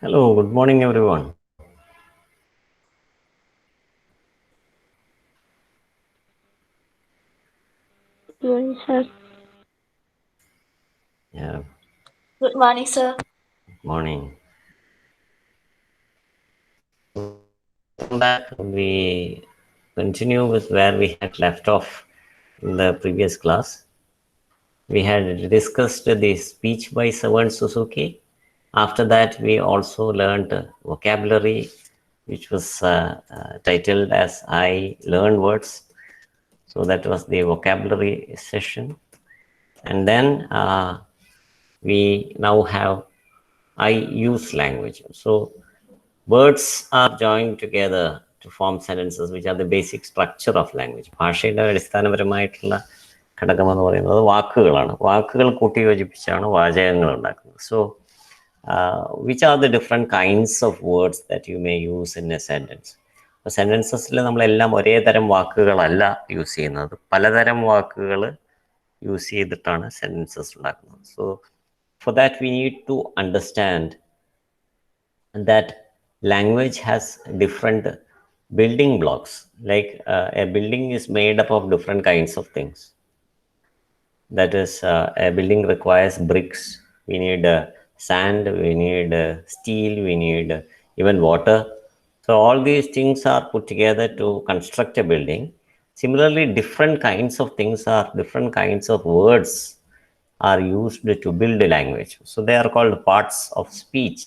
Hello, good morning, everyone. Good morning, sir. Yeah, Good morning, sir. morning. Welcome back. We continue with where we had left off in the previous class. We had discussed the speech by Savan Suzuki. After that, we also learned vocabulary, which was titled as I Learn Words. So that was the vocabulary session. And then we now have I use language. So words are joined together to form sentences, which are the basic structure of language. ഭാഷയുടെ അടിസ്ഥാനപരമായിട്ടുള്ള ഘടകം എന്ന് പറയുന്നത് വാക്കുകളാണ്. വാക്കുകൾ കൂട്ടിയോജിപ്പിച്ചാണ് വാചകങ്ങൾ ഉണ്ടാക്കുന്നത്. So which are the different kinds of words that you may use in a sentence. സെൻറ്റൻസസിൽ നമ്മളെല്ലാം ഒരേ തരം വാക്കുകളല്ല യൂസ് ചെയ്യുന്നത്, പലതരം വാക്കുകൾ യൂസ് ചെയ്തിട്ടാണ് സെൻറ്റൻസസ് ഉണ്ടാക്കുന്നത്. So for that we need to understand that language has different building blocks, like a building is made up of different kinds of things. That is, a building requires bricks, we need sand, we need steel, we need even water. So all these things are put together to construct a building. Similarly, different kinds of things are different kinds of words are used to build a language. So they are called parts of speech.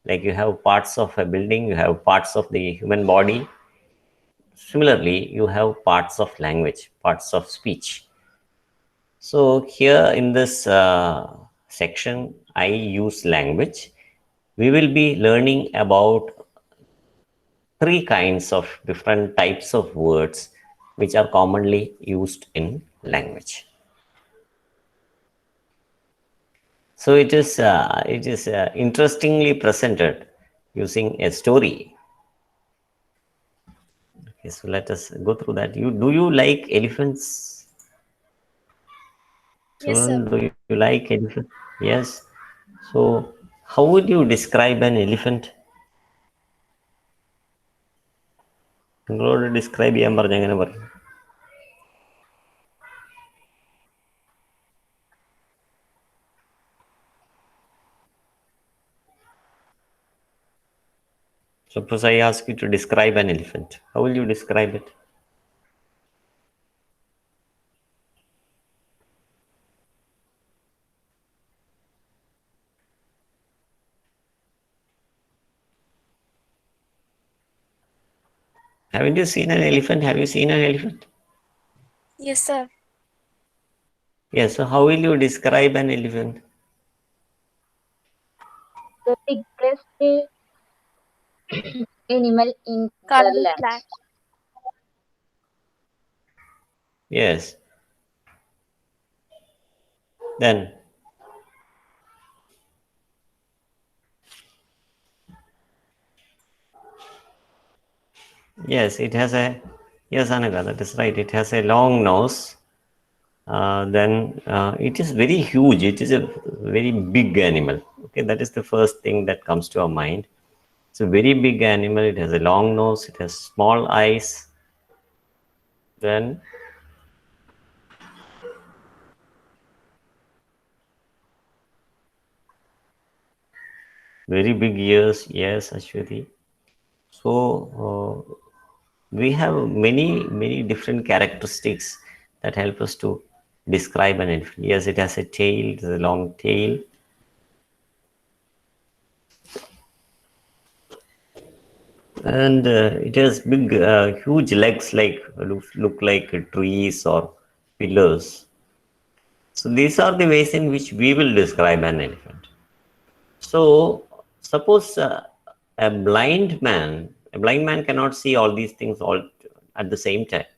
Like you have parts of a building, you have parts of the human body. Similarly, you have parts of language, parts of speech. So here in this section, I use language, we will be learning about three kinds of different types of words which are commonly used in language. So it is interestingly presented using a story. Okay, so let us go through that. Do you like elephants? Yes, sir. Children, do you like elephant? Yes. So how would you describe an elephant? നിങ്ങളോട് describe ചെയ്യാൻ പറഞ്ഞ എങ്ങനെ പറയും? Suppose I ask you to describe an elephant. How will you describe it? Haven't you seen an elephant? Have you seen an elephant? Yes, sir. Yes. So how will you describe an elephant? The biggest animal in the Color land. black. Yes. Then yes, it has a, yes, Anaga, that is right. It has a long nose. Then it is very huge. It is a very big animal. Okay, that is the first thing that comes to our mind. It's a very big animal. It has a long nose. It has small eyes. Then very big ears. Yes, Ashwati. So we have many different characteristics that help us to describe an elephant. Yes, it has a tail. It has a long tail. And it has big, huge legs, like look like trees or pillars. So these are the ways in which we will describe an elephant. So suppose a blind man cannot see all these things all at the same time.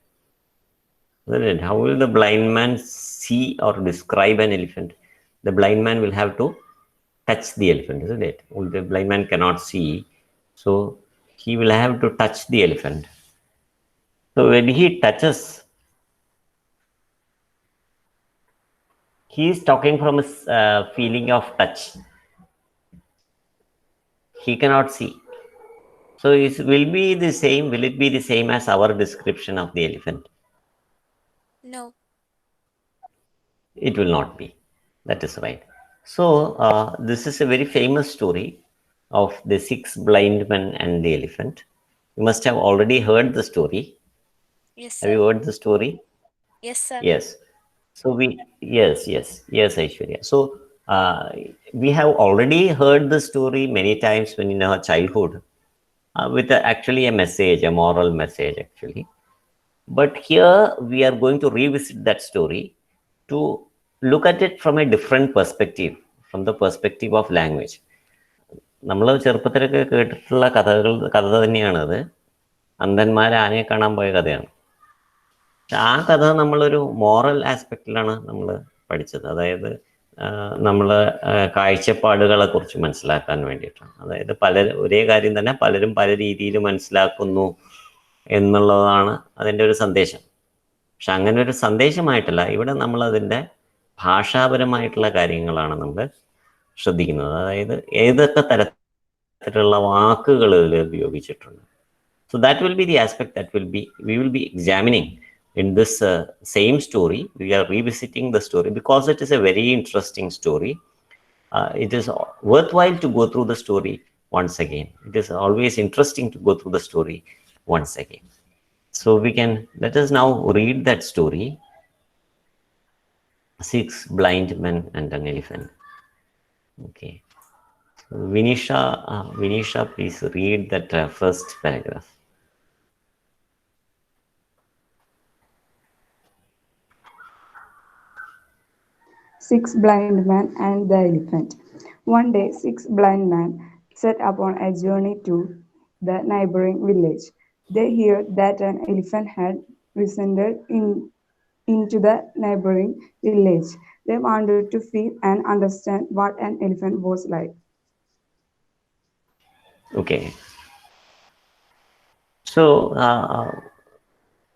Isn't it? How will the blind man see or describe an elephant? The blind man will have to touch the elephant, isn't it? The blind man cannot see, so he will have to touch the elephant. So when he touches, he is talking from a feeling of touch. He cannot see. So it will be the same. Will it be the same as our description of the elephant? No. It will not be. That is right. So this is a very famous story of the six blind men and the elephant. You must have already heard the story. Yes, Have sir. you heard the story? Yes, sir. Yes. So yes, Aishwarya. So we have already heard the story many times when in our childhood, with actually a message, a moral message, actually. But here we are going to revisit that story to look at it from a different perspective, from the perspective of language. നമ്മൾ ചെറുപ്പത്തിലൊക്കെ കേട്ടിട്ടുള്ള കഥ തന്നെയാണത്. അന്ധന്മാരെ ആനയെ കാണാൻ പോയ കഥയാണ്. ആ കഥ നമ്മളൊരു മോറൽ ആസ്പെക്റ്റിലാണ് നമ്മൾ പഠിച്ചത്. അതായത് നമ്മൾ കാഴ്ചപ്പാടുകളെ കുറിച്ച് മനസ്സിലാക്കാൻ വേണ്ടിയിട്ടാണ്. അതായത് ഒരേ കാര്യം തന്നെ പലരും പല രീതിയിൽ മനസ്സിലാക്കുന്നു എന്നുള്ളതാണ് അതിൻ്റെ ഒരു സന്ദേശം. പക്ഷെ അങ്ങനെ ഒരു സന്ദേശമായിട്ടല്ല ഇവിടെ നമ്മൾ അതിൻ്റെ ഭാഷാപരമായിട്ടുള്ള കാര്യങ്ങളാണ് നമ്മൾ ശ്രദ്ധിക്കുന്നത്. അതായത് ഏതൊക്കെ തരത്തിലുള്ള വാക്കുകൾ ഇതിൽ ഉപയോഗിച്ചിട്ടുണ്ട്. So that will be the aspect that we will be examining in this same story. We are revisiting the story because it is a very interesting story. It is worthwhile to go through the story once again. It is always interesting to go through the story once again. So let us now read that story. Six blind men and an elephant. Okay. So Vinisha, please read that first paragraph. Six Blind Men and the Elephant. One day, six blind men set upon a journey to the neighboring village. They heard that an elephant had descended into the neighboring village. They wanted to feel and understand what an elephant was like. Okay. So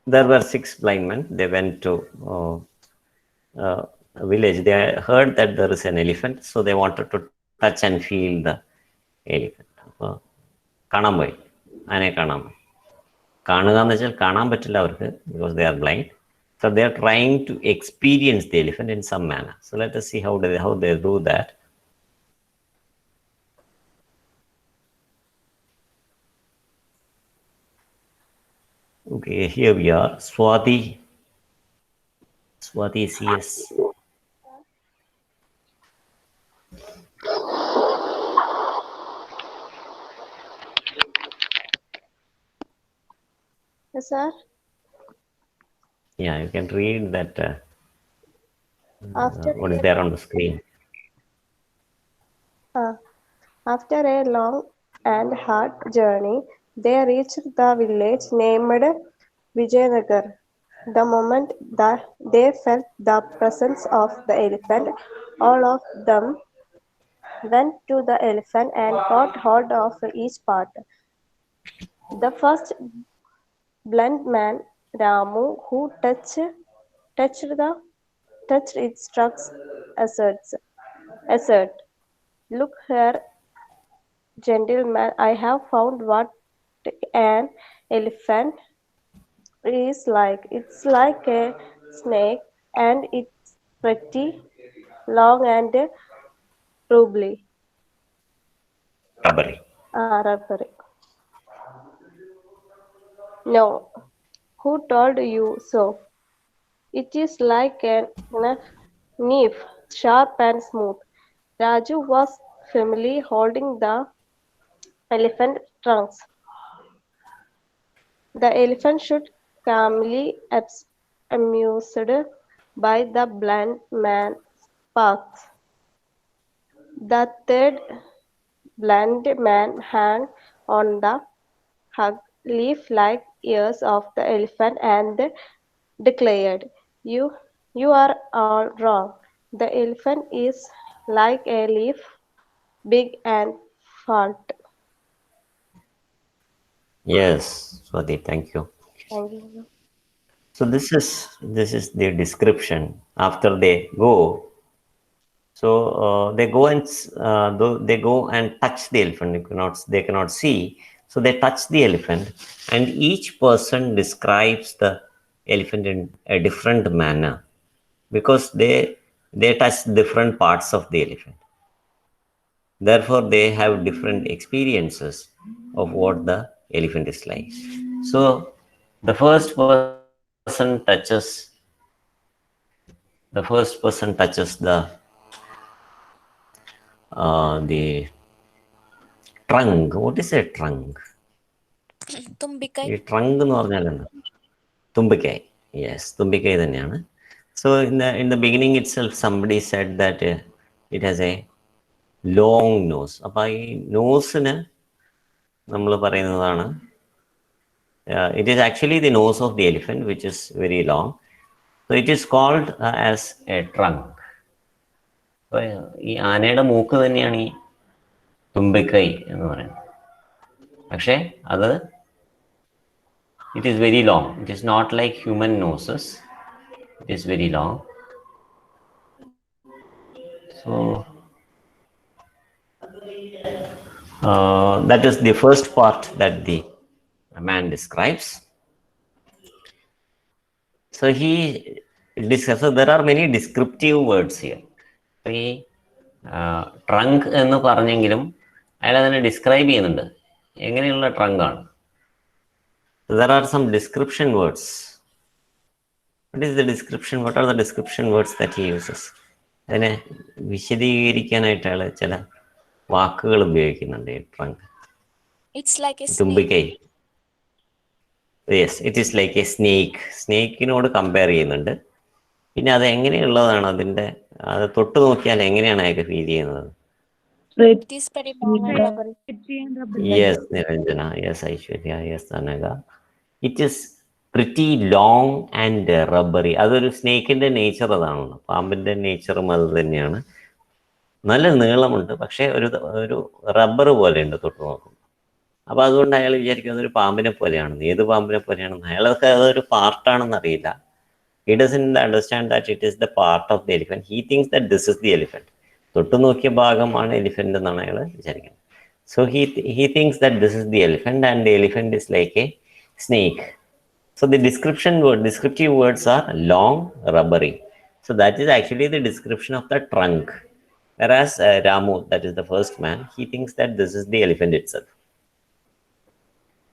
there were six blind men. They went to a village. They heard that there is an elephant, so they wanted to touch and feel the elephant. കാണാൻ പോയി, ആനയെ കാണാൻ പോയി. കാണുക എന്ന് വെച്ചാൽ കാണാൻ പറ്റില്ല അവർക്ക്, because they are blind. So they are trying to experience the elephant in some manner. So let us see how they do that. Okay, here we are. Swati CS. Yes, sir. Yeah, you can read that. After What is there on the screen? After a long and hard journey, they reached the village named Vijayanagar. The moment that they felt the presence of the elephant, all of them went to the elephant and caught hold of each part. The first blind man, Ramu, who touched its trunks, asserted, "Look here, gentlemen, I have found what an elephant is like. It's like a snake, and it's pretty long and rubbery." Rubbery. Rubbery. No, who told you so? It is like a knife, sharp and smooth. Raju was firmly holding the elephant trunks. The elephant stood calmly amused by the blind man's sparks. The third blind man hung on the leaf-like ears of the elephant and declared, You are all wrong. The elephant is like a leaf, big and fat." Yes, Swati, thank you. Thank you. So this is the description after they go So they go and touch the elephant. They cannot see. So they touch the elephant, and each person describes the elephant in a different manner because they touch different parts of the elephant. Therefore, they have different experiences of what the elephant is like. So the first person touches the trunk. What is a trunk? Tumbikai. ഈ trunk എന്ന് പറഞ്ഞാൽ എന്താ? തുമ്പിക്കൈ. Yes, തുമ്പിക്കൈ തന്നെയാണ്. So in the beginning itself somebody said that it has a long nose. അപ്പോൾ ഈ നോസിന് നമ്മൾ പറയുന്നതാണ്, it is actually the nose of the elephant which is very long. So it is called as a trunk. അപ്പോൾ ഈ ആനയുടെ മൂക്ക് തന്നെയാണ് ഈ തുമ്പിക്കൈ എന്ന് പറയുന്നത്. പക്ഷേ അത് it is very long. It is not like human noses. It is very long. So that is the first part that the man describes. So he discusses. So there are many descriptive words here. ഈ trunk എന്ന് പറഞ്ഞെങ്കിലും അയാൾ അതിനെ describe ചെയ്യുന്നുണ്ട്. എങ്ങനെയുള്ള ട്രങ്കാണ്? There are some description words. What is the description? What are the description words that he uses? അതിനെ വിശദീകരിക്കാനായിട്ട് അയാൾ ചില വാക്കുകൾ ഉപയോഗിക്കുന്നുണ്ട്. ഈ trunk, It's like a snake. തുമ്പിക്കൈ. Yes, it is like a snake. സ്നേക്കിനോട് കമ്പയർ ചെയ്യുന്നുണ്ട്. പിന്നെ അത് എങ്ങനെയുള്ളതാണ്, അതിൻ്റെ അത് തൊട്ട് നോക്കിയാൽ എങ്ങനെയാണ് അയാൾക്ക് ഫീൽ ചെയ്യുന്നത്? It is very long and rubbery. Yes, Niranjana. Yes, Aishwarya. Yes, Anaga. It is pretty long and rubbery. അതൊരു സ്നേക്കിൻ്റെ നേച്ചർ അതാണല്ലോ. പാമ്പിൻ്റെ നേച്ചറും അത് തന്നെയാണ്. നല്ല നീളമുണ്ട്, പക്ഷേ ഒരു റബ്ബർ പോലെയുണ്ട് തൊട്ട് നോക്കും. അപ്പോൾ അതുകൊണ്ട് അയാൾ വിചാരിക്കുന്നത് ഒരു പാമ്പിനെ പോലെയാണെന്ന്. ഏത് പാമ്പിനെ പോലെയാണെന്ന് അയാൾക്ക് അതൊരു പാർട്ടാണെന്ന് അറിയില്ല. He doesn't understand that it is the part of the elephant. He thinks that this is the elephant. തൊട്ട് നോക്കിയ ഭാഗമാണ് എലിഫന്റ് എന്നാണ് അയാൾ വിചാരിക്കുന്നത്. So he thinks that this is the elephant and the elephant is like a snake. So the descriptive words are long, rubbery. So that is actually the description of the trunk. Whereas Ramu, that is the first man, he thinks that this is the elephant itself.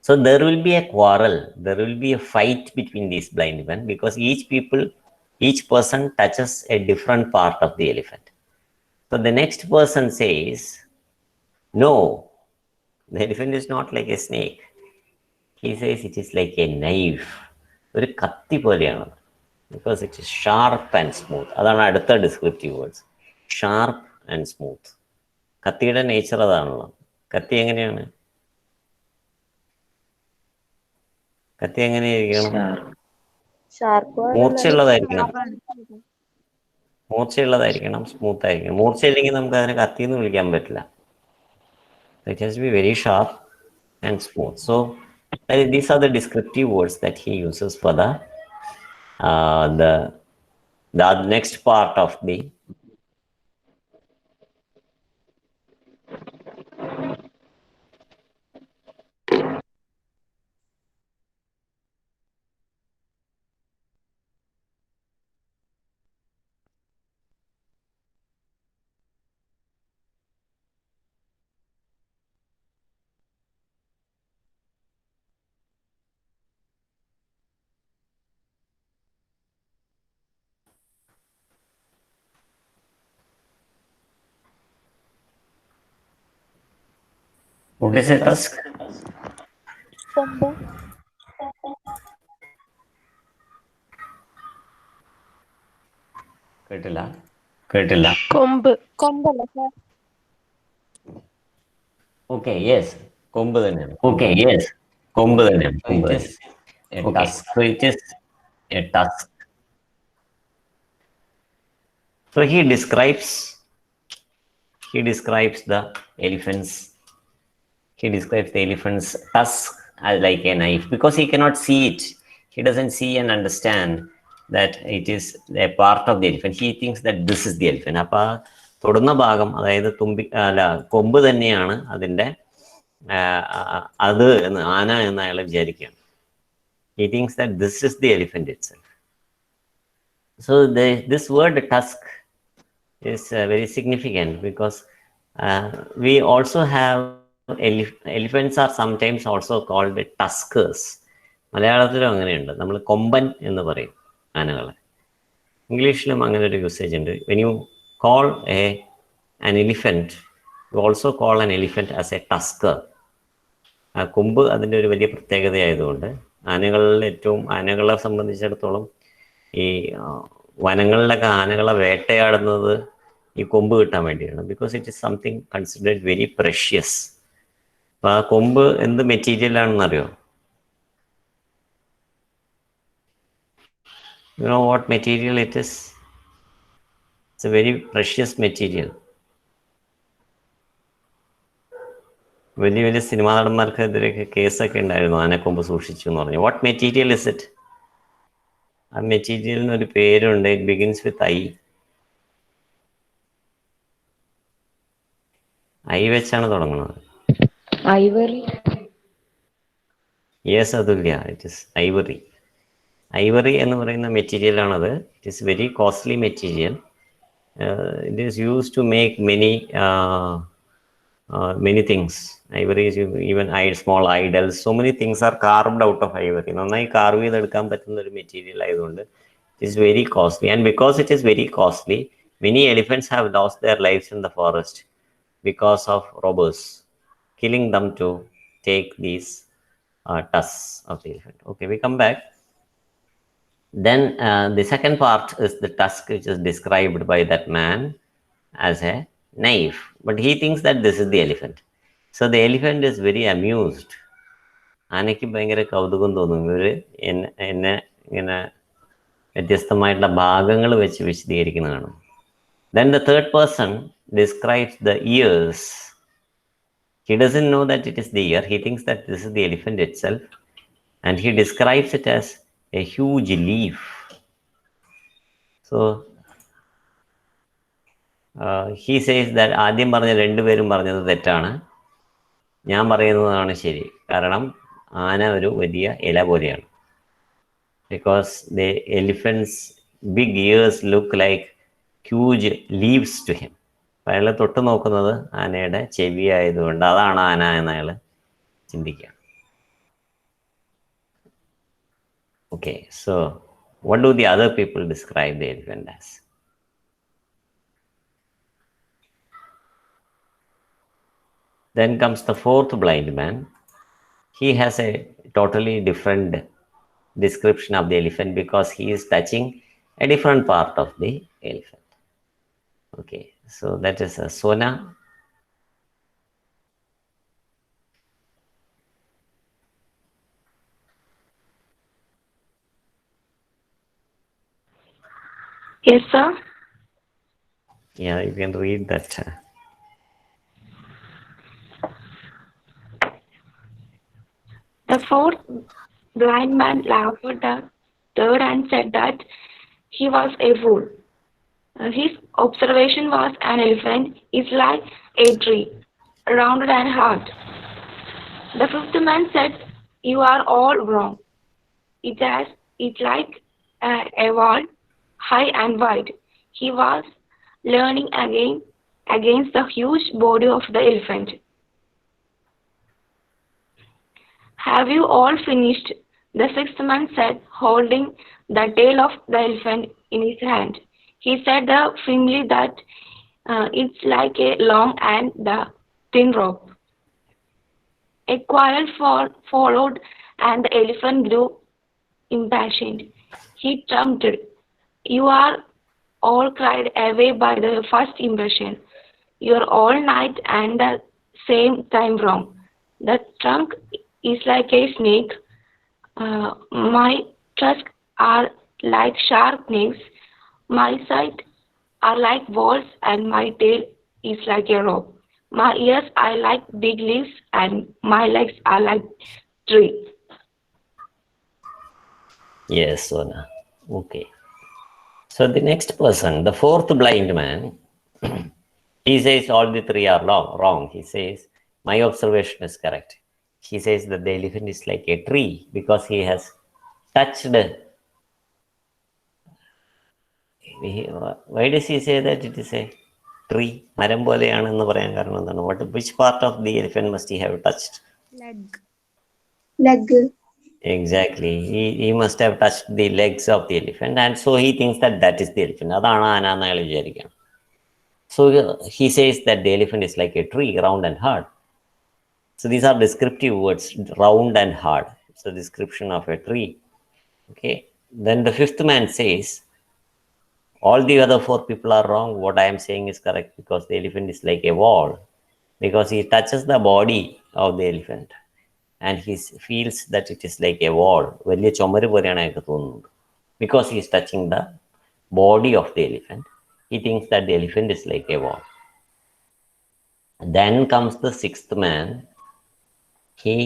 So there will be a quarrel, there will be a fight between these blind men because each person touches a different part of the elephant. So the next person says, no, the elephant is not like a snake. He says it is like a knife. ഒരു കത്തി പോലെയാണ്, because it is sharp and smooth. അതാണ് അടുത്ത descriptive words, sharp and smooth. കത്തിയുടെ nature അതാണല്ലോ. കത്തി എങ്ങനെയാണ്? കത്തി എങ്ങനെയായിരിക്കണം? മൂർച്ചയുള്ളതായിരിക്കണം, സ്മൂത്ത് ആയിരിക്കണം. മൂർച്ചയില്ലെങ്കിൽ നമുക്ക് അതിനെ കത്തി എന്ന് വിളിക്കാൻ പറ്റില്ല. It has to be very sharp and smooth. So these are the descriptive words that he uses for the next part of the what is a tusk? കൊമ്പ്. കേട്ടില്ല. കൊമ്പല്ല sir. Okay, yes, കൊമ്പ് തന്നെയാണ്. കൊമ്പ് തന്നെയാണ്. Okay, so it is a tusk. So he describes the elephant's tusk as like a knife because he cannot see it. He doesn't see and understand that it is a part of the elephant. He thinks that this is the elephant. അപ്പോൾ തൊടുന്ന ഭാഗം, അതായത് കൊമ്പ് തന്നെയാണ് അതിൻ്റെ അത് എന്ന്, ആന എന്ന് അയാൾ വിചാരിക്കുകയാണ്. He thinks that this is the elephant itself. So this word tusk is very significant because we also have elephants are sometimes also called tuskers. മലയാളത്തിലും അങ്ങനെയുണ്ട്, നമ്മൾ കൊമ്പൻ എന്ന് പറയും ആനകളെ. ഇംഗ്ലീഷിലും അങ്ങനെ ഒരു യൂസേജ് ഉണ്ട്. When you call an elephant, you also call an elephant as a tusker. ആ കൊമ്പ് അതിൻ്റെ ഒരു വലിയ പ്രത്യേകതയായതുകൊണ്ട് ആനകളെ സംബന്ധിച്ചിടത്തോളം ഈ വനങ്ങളിലൊക്കെ ആനകളെ വേട്ടയാടുന്നത് ഈ കൊമ്പ് കിട്ടാൻ വേണ്ടിയാണ്. Because it is something considered very precious. അപ്പം ആ കൊമ്പ് എന്ത് മെറ്റീരിയലാണെന്നറിയോ? You know what material it is? It's a very precious material. വലിയ വലിയ സിനിമാ നടന്മാർക്കെതിരെയൊക്കെ കേസൊക്കെ ഉണ്ടായിരുന്നു, ആനക്കൊമ്പ് സൂക്ഷിച്ചു എന്ന് പറഞ്ഞു. What material is it? ആ മെറ്റീരിയലിന് ഒരു പേരുണ്ട്. ഇറ്റ് ബിഗിൻസ് വിത്ത് ഐ വെച്ചാണ് തുടങ്ങുന്നത്. Ivory. Yes Athulya, it is ivory. Ivory എന്ന് പറയുന്ന മെറ്റീരിയലാണത്. It is very costly material. It is used to make many things. Ivory is even small idols. So many things are carved out of ivory. നന്നായി carve ചെയ്തെടുക്കാൻ പറ്റുന്ന ഒരു material ആയതുകൊണ്ട് it is very costly. And because it is very costly, many elephants have lost their lives in the forest because of robbers killing them to take these tusks of the elephant. Okay, we come back. Then the second part is the tusk, which is described by that man as a knife, but he thinks that this is the elephant. So the elephant is very amused. ആനയ്ക്ക് ഭയങ്കര കൗതുകം തോന്നും, ഇവർ എന്നെ ഇങ്ങനെ വ്യത്യസ്തമായിട്ടുള്ള ഭാഗങ്ങൾ വെച്ച് വിശദീകരിക്കുന്നതാണ്. Then the third person describes the ears. He doesn't know that it is the ear. He thinks that this is the elephant itself, and he describes it as a huge leaf. So he says that ആദ്യം പറഞ്ഞ രണ്ടുപേരും പറഞ്ഞത് തെറ്റാണ്, ഞാൻ പറയുന്നതാണ് ശരി. കാരണം ആന ഒരു വലിയ ഇല പോലെയാണ്. Because the elephant's big ears look like huge leaves to him. അയാൾ തൊട്ട് നോക്കുന്നത് ആനയുടെ ചെവി ആയതുകൊണ്ട് അതാണ് ആന എന്ന് അയാൾ ചിന്തിക്കുക. Okay, so what do the other people describe the elephant as? Then comes the fourth blind man. He has a totally different description of the elephant because he is touching a different part of the elephant. Okay, so that is a Sona. Yes, sir. Yeah, you can read that. The fourth blind man laughed at the third and said that he was a fool. His observation was an elephant is like a tree, rounded and hard. The fifth man said, "You are all wrong. It's like a wall, high and wide." He was leaning against the huge body of the elephant. "Have you all finished?" the sixth man said, holding the tail of the elephant in his hand. He said firmly that it's like a long and the thin rope. A quarrel followed, and the elephant grew impatient. He trumped. "You are all carried away by the first impression. You are all night and the same time wrong. The trunk is like a snake. My tusks are like sharp nails. My sides are like walls, and my tail is like a rope. My ears are like big leaves, and my legs are like trees." Yes, Sona. Okay. So the next person, the fourth blind man, He says all the three are wrong. He says my observation is correct. He says that the elephant is like a tree because he has touched. Why does he say that it is a tree? മരം പോലെയാണെന്ന് പറയാൻ കാരണം എന്താണ്? Which part of the elephant must he have touched? Leg. Exactly. He must have touched the legs of the elephant, and so he thinks that that is the elephant. അതാണ് ആന എന്ന് അയാൾ വിചാരിക്കണം. So he says that the elephant is like a tree, round and hard. So these are descriptive words, round and hard. It's a description of a tree. Okay. Then the fifth man says, all the other four people are wrong. What I am saying is correct because the elephant is like a wall. Because he touches the body of the elephant and he feels that it is like a wall. Because he is touching the body of the elephant, he thinks that the elephant is like a wall. Then comes the sixth man. He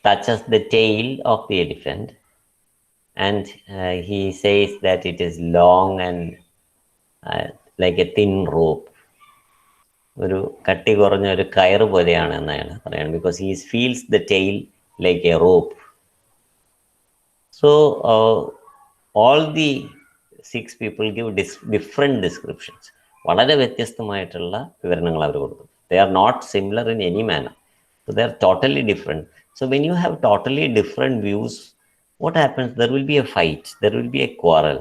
touches the tail of the elephant and he says that it is long and like a thin rope. ഒരു കട്ടി കുറഞ്ഞ ഒരു കയറ് പോലെയാണ് എന്ന് അയാൾ പറയണം. Because he feels the tail like a rope. So all the six people give different descriptions. വളരെ വ്യത്യസ്തമായിട്ടുള്ള വിവരണങ്ങൾ അവർ കൊടുക്കും. They are not similar in any manner. So they are totally different. So when you have totally different views, what happens? There will be a fight. There will be a quarrel.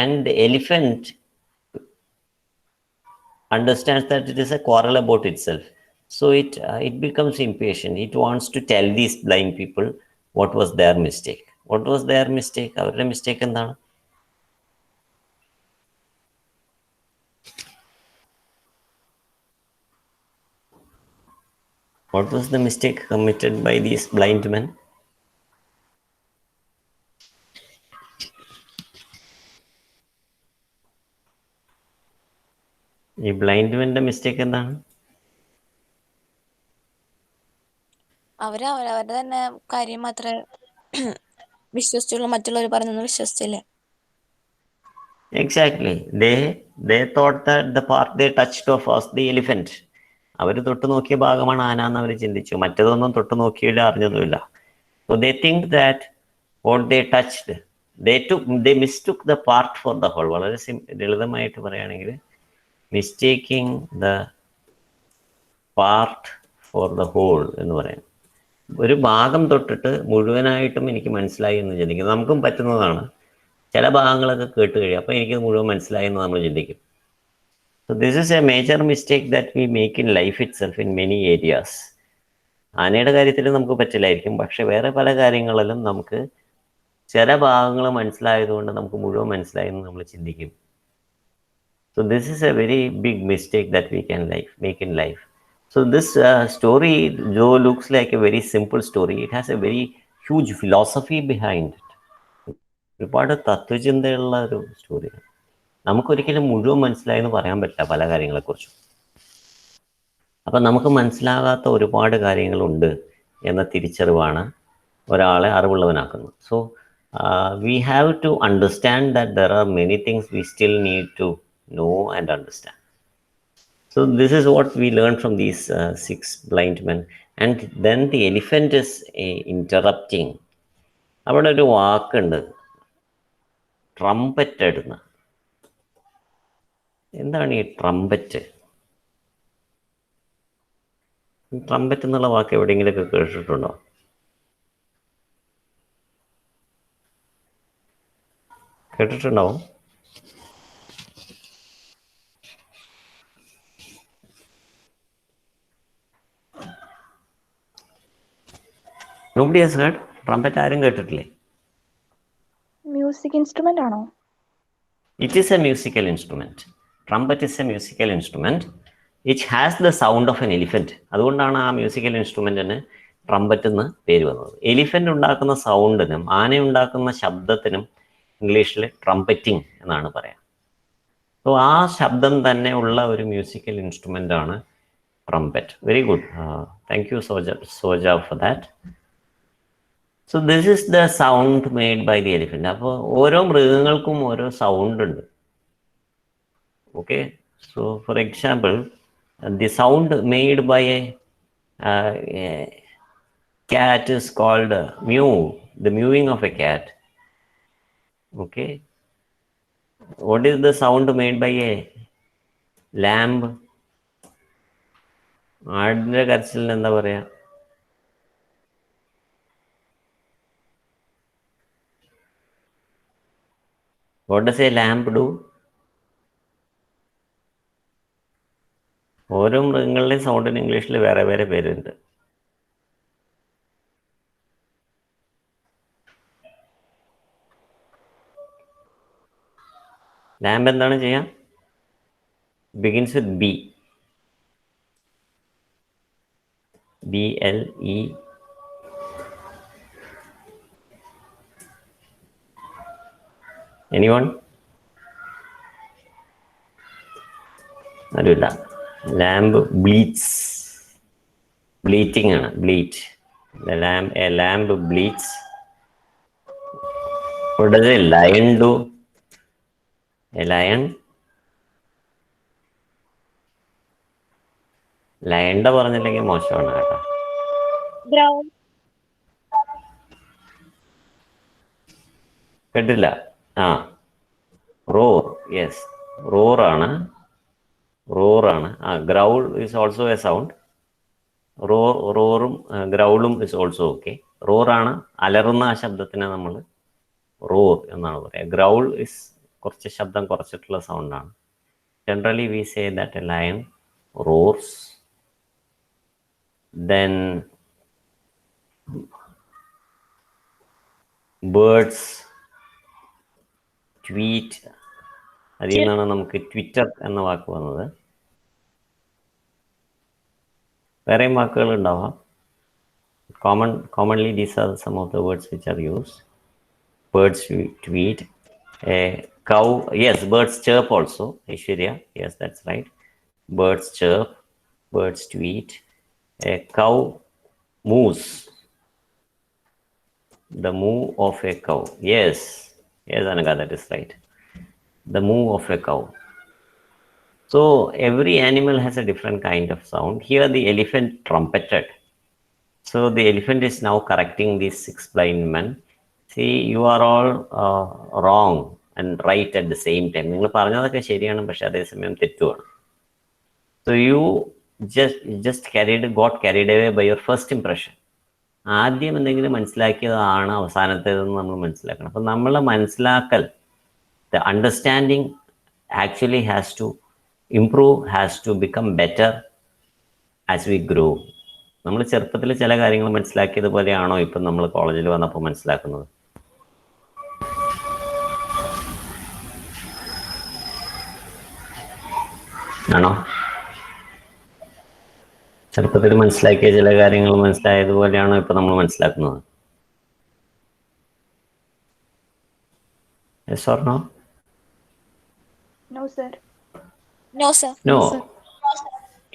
And the elephant understands that it is a quarrel about itself. So it becomes impatient. It wants to tell these blind people what was their mistake. What was their mistake? Avരുടെ mistake എന്താണ്? What was the mistake committed by these blind men? ഈ blind മെന്റെ mistake എന്താണ്? അവരവരുടെ തന്നെ കാര്യം മാത്രമേ വിശ്വസിച്ചുള്ളൂ, മറ്റുള്ളവർ പറഞ്ഞൊന്നും വിശ്വസിച്ചില്ലേ? Exactly. They thought that the part they touched of was the elephant. അവർ തൊട്ട് നോക്കിയ ഭാഗമാണ് ആന എന്ന് അവർ ചിന്തിച്ചു. മറ്റേതൊന്നും തൊട്ട് നോക്കിയില്ല, അറിഞ്ഞൊന്നുമില്ല. So they think that what they touched, they mistook the part for the whole. വളരെ ലളിതമായിട്ട് പറയുകയാണെങ്കിൽ mistaking the part for the whole എന്ന് പറയാം. ഒരു ഭാഗം തൊട്ടിട്ട് മുഴുവനായിട്ടും എനിക്ക് മനസ്സിലായി എന്ന് ചിന്തിക്കും. നമുക്കും പറ്റുന്നതാണ്. ചില ഭാഗങ്ങളൊക്കെ കേട്ട് കഴിയും, അപ്പോൾ എനിക്കത് മുഴുവൻ മനസ്സിലായി എന്ന് നമ്മൾ ചിന്തിക്കും. So this is a major mistake that we make in life itself in many areas. ആനയുടെ കാര്യത്തിൽ നമുക്ക് പറ്റില്ലായിരിക്കും, പക്ഷെ വേറെ പല കാര്യങ്ങളിലും നമുക്ക് ചില ഭാഗങ്ങൾ മനസ്സിലായതുകൊണ്ട് നമുക്ക് മുഴുവൻ മനസ്സിലായി എന്ന് നമ്മൾ ചിന്തിക്കും. So this is a very big mistake that we can make in life. So this story, though looks like a very simple story, it has a very huge philosophy behind it. ഒരുപാട് തത്വചിന്തയുള്ള ഒരു സ്റ്റോറിയാണ്. നമുക്കൊരിക്കലും മുഴുവൻ മനസ്സിലായി എന്ന് പറയാൻ പറ്റില്ല പല കാര്യങ്ങളെക്കുറിച്ചും. അപ്പം നമുക്ക് മനസ്സിലാകാത്ത ഒരുപാട് കാര്യങ്ങളുണ്ട് എന്ന തിരിച്ചറിവാണ് ഒരാളെ അറിവുള്ളവനാക്കുന്നത്. So we have to understand that there are many things we still need to know and understand. So this is what we learned from these six blind men. And then the elephant is interrupting. അവിടെ ഒരു വാക്കുണ്ട്, trumpet ഇടുന്ന. എന്താണ് ഈ trumpet? Trumpet എന്നുള്ള വാക്ക് എവിടെയെങ്കിലുമൊക്കെ കേട്ടിട്ടുണ്ടോ? കേട്ടിട്ടുണ്ടാവും. Nobody has heard? ട്രംപറ്റ് ആരും കേട്ടിട്ടില്ലേ? മ്യൂസിക് ഇൻസ്ട്രുമെന്റ് ആണോ? It is a musical instrument. Trumpet is a musical instrument which has the sound of an elephant. അതുകൊണ്ടാണ് ആ മ്യൂസിക്കൽ ഇൻസ്ട്രുമെന്റിന് ട്രംപറ്റ് എന്ന് പേര് വന്നത്. എലിഫന്റ് ഉണ്ടാക്കുന്ന സൗണ്ടിനും ആന ഉണ്ടാക്കുന്ന ശബ്ദത്തിനും ഇംഗ്ലീഷിൽ ട്രംപറ്റിംഗ് എന്നാണ് പറയാം. സോ ആ ശബ്ദം തന്നെ ഉള്ള ഒരു മ്യൂസിക്കൽ ഇൻസ്ട്രുമെന്റ് ആണ് trumpet. Very good. Thank you Soja for that. So this is the sound made by the elephant. അപ്പോൾ ഓരോ മൃഗങ്ങൾക്കും ഓരോ സൗണ്ട് ഉണ്ട്. Okay, So, for example, the sound made by a cat is called mew, the mewing of a cat. Okay. What is the sound made by a lamb? ആടിന്റെ കരച്ചിലിന് എന്താ പറയാ? What does a lamb do? ഓരോ മൃഗങ്ങളുടെയും സൗണ്ടിന് ഇംഗ്ലീഷിൽ വേറെ വേറെ പേരുണ്ട്. Lamp എന്താണ് ചെയ്യാം? Begins with B. BLE. Anyone? അറിയില്ല. lamb bleats. Bleating ആണ്. Bleat. A lamb bleats. What does a lion do? A ലയണ്ട പറഞ്ഞില്ലെങ്കിൽ മോശമാണ് കേട്ടോ. കേട്ടില്ല. റോർ. യെസ്, റോറാണ്. Growl is also a sound. റോറും ഗ്രൗളും ഇസ് ഓൾസോ ഓക്കെ. റോറാണ് അലറുന്ന ആ ശബ്ദത്തിന് നമ്മൾ റോർ എന്നാണ് പറയുക. ഗ്രൗൾ ഇസ് കുറച്ച് ശബ്ദം കുറച്ചിട്ടുള്ള സൗണ്ടാണ്. Generally we say that a lion roars. Then birds tweet. അതിൽ നിന്നാണ് നമുക്ക് ട്വിറ്റർ എന്ന വാക്ക് വന്നത്. വേറെയും വാക്കുകൾ ഉണ്ടാവാം. Commonly these are some of the words which are used. Birds tweet. A cow, yes, birds chirp also. Aishwarya, yes, that's right. Birds chirp. Birds tweet. A cow moves. The moo of a cow. Yes, Anaga, that is right. The moo of a cow. So every animal has a different kind of sound. Here the elephant trumpeted. So the elephant is now correcting these 6 blind men. See, you are all wrong and right at the same time. നിങ്ങൾ പറഞ്ഞതൊക്കെ ശരിയാണ്, പക്ഷെ അതേസമയം തെറ്റുമാണ്. So you just got carried away by your first impression. ആദ്യം എന്തെങ്കിലും മനസ്സിലാക്കിയതാണ് അവസാനത്തേതെന്ന് നമ്മൾ മനസ്സിലാക്കണം. അപ്പം നമ്മളെ മനസ്സിലാക്കൽ, the understanding actually has to improve, has to become better as we grow. നമ്മൾ ചെറുപ്പത്തിൽ ചില കാര്യങ്ങൾ മനസ്സിലാക്കിയതുപോലെയാണോ ഇപ്പം നമ്മൾ കോളേജിൽ വന്നപ്പോൾ മനസ്സിലാക്കുന്നത്? ആണോ? ചെറുപ്പത്തിൽ മനസ്സിലാക്കിയ ചില കാര്യങ്ങൾ മനസ്സിലായതുപോലെയാണോ ഇപ്പൊ നമ്മൾ മനസ്സിലാക്കുന്നത്? Yes or no? No, sir. No, sir. No.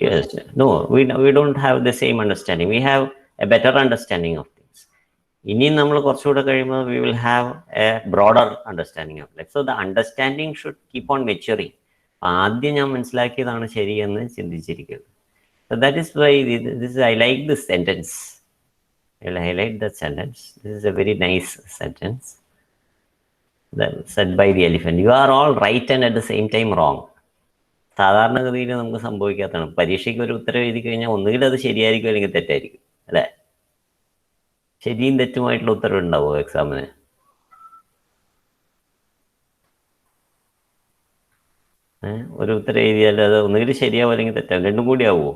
Yes. No, we don't have the same understanding. We have a better understanding of things. ഇനി നമ്മൾ കുറച്ചുകൂടെ കഴിയുമ്പോൾ we will have a broader understanding of life. So the understanding should keep on maturing. ആദ്യം ഞാൻ മനസ്സിലാക്കിയതാണ് ശരിയെന്ന് ചിന്തിച്ചിരിക്കുന്നത്. So that is why I like this sentence. I will highlight that sentence. This is a very nice sentence that said by the elephant. You are all right and at the same time wrong. സാധാരണഗതിയിൽ നമുക്ക് സംഭവിക്കാത്തതാണ്. പരീക്ഷയ്ക്ക് ഒരു ഉത്തരം എഴുതി കഴിഞ്ഞാൽ ഒന്നുകിൽ അത് ശരിയായിരിക്കും അല്ലെങ്കിൽ തെറ്റായിരിക്കും, അല്ലേ? ശരിയും തെറ്റുമായിട്ടുള്ള ഉത്തരം ഉണ്ടാവുമോ എക്സാമിന്? ഒരു ഉത്തരം എഴുതിയാൽ അത് ഒന്നുകിൽ ശരിയാവും അല്ലെങ്കിൽ തെറ്റാവും. രണ്ടും കൂടി ആവുമോ?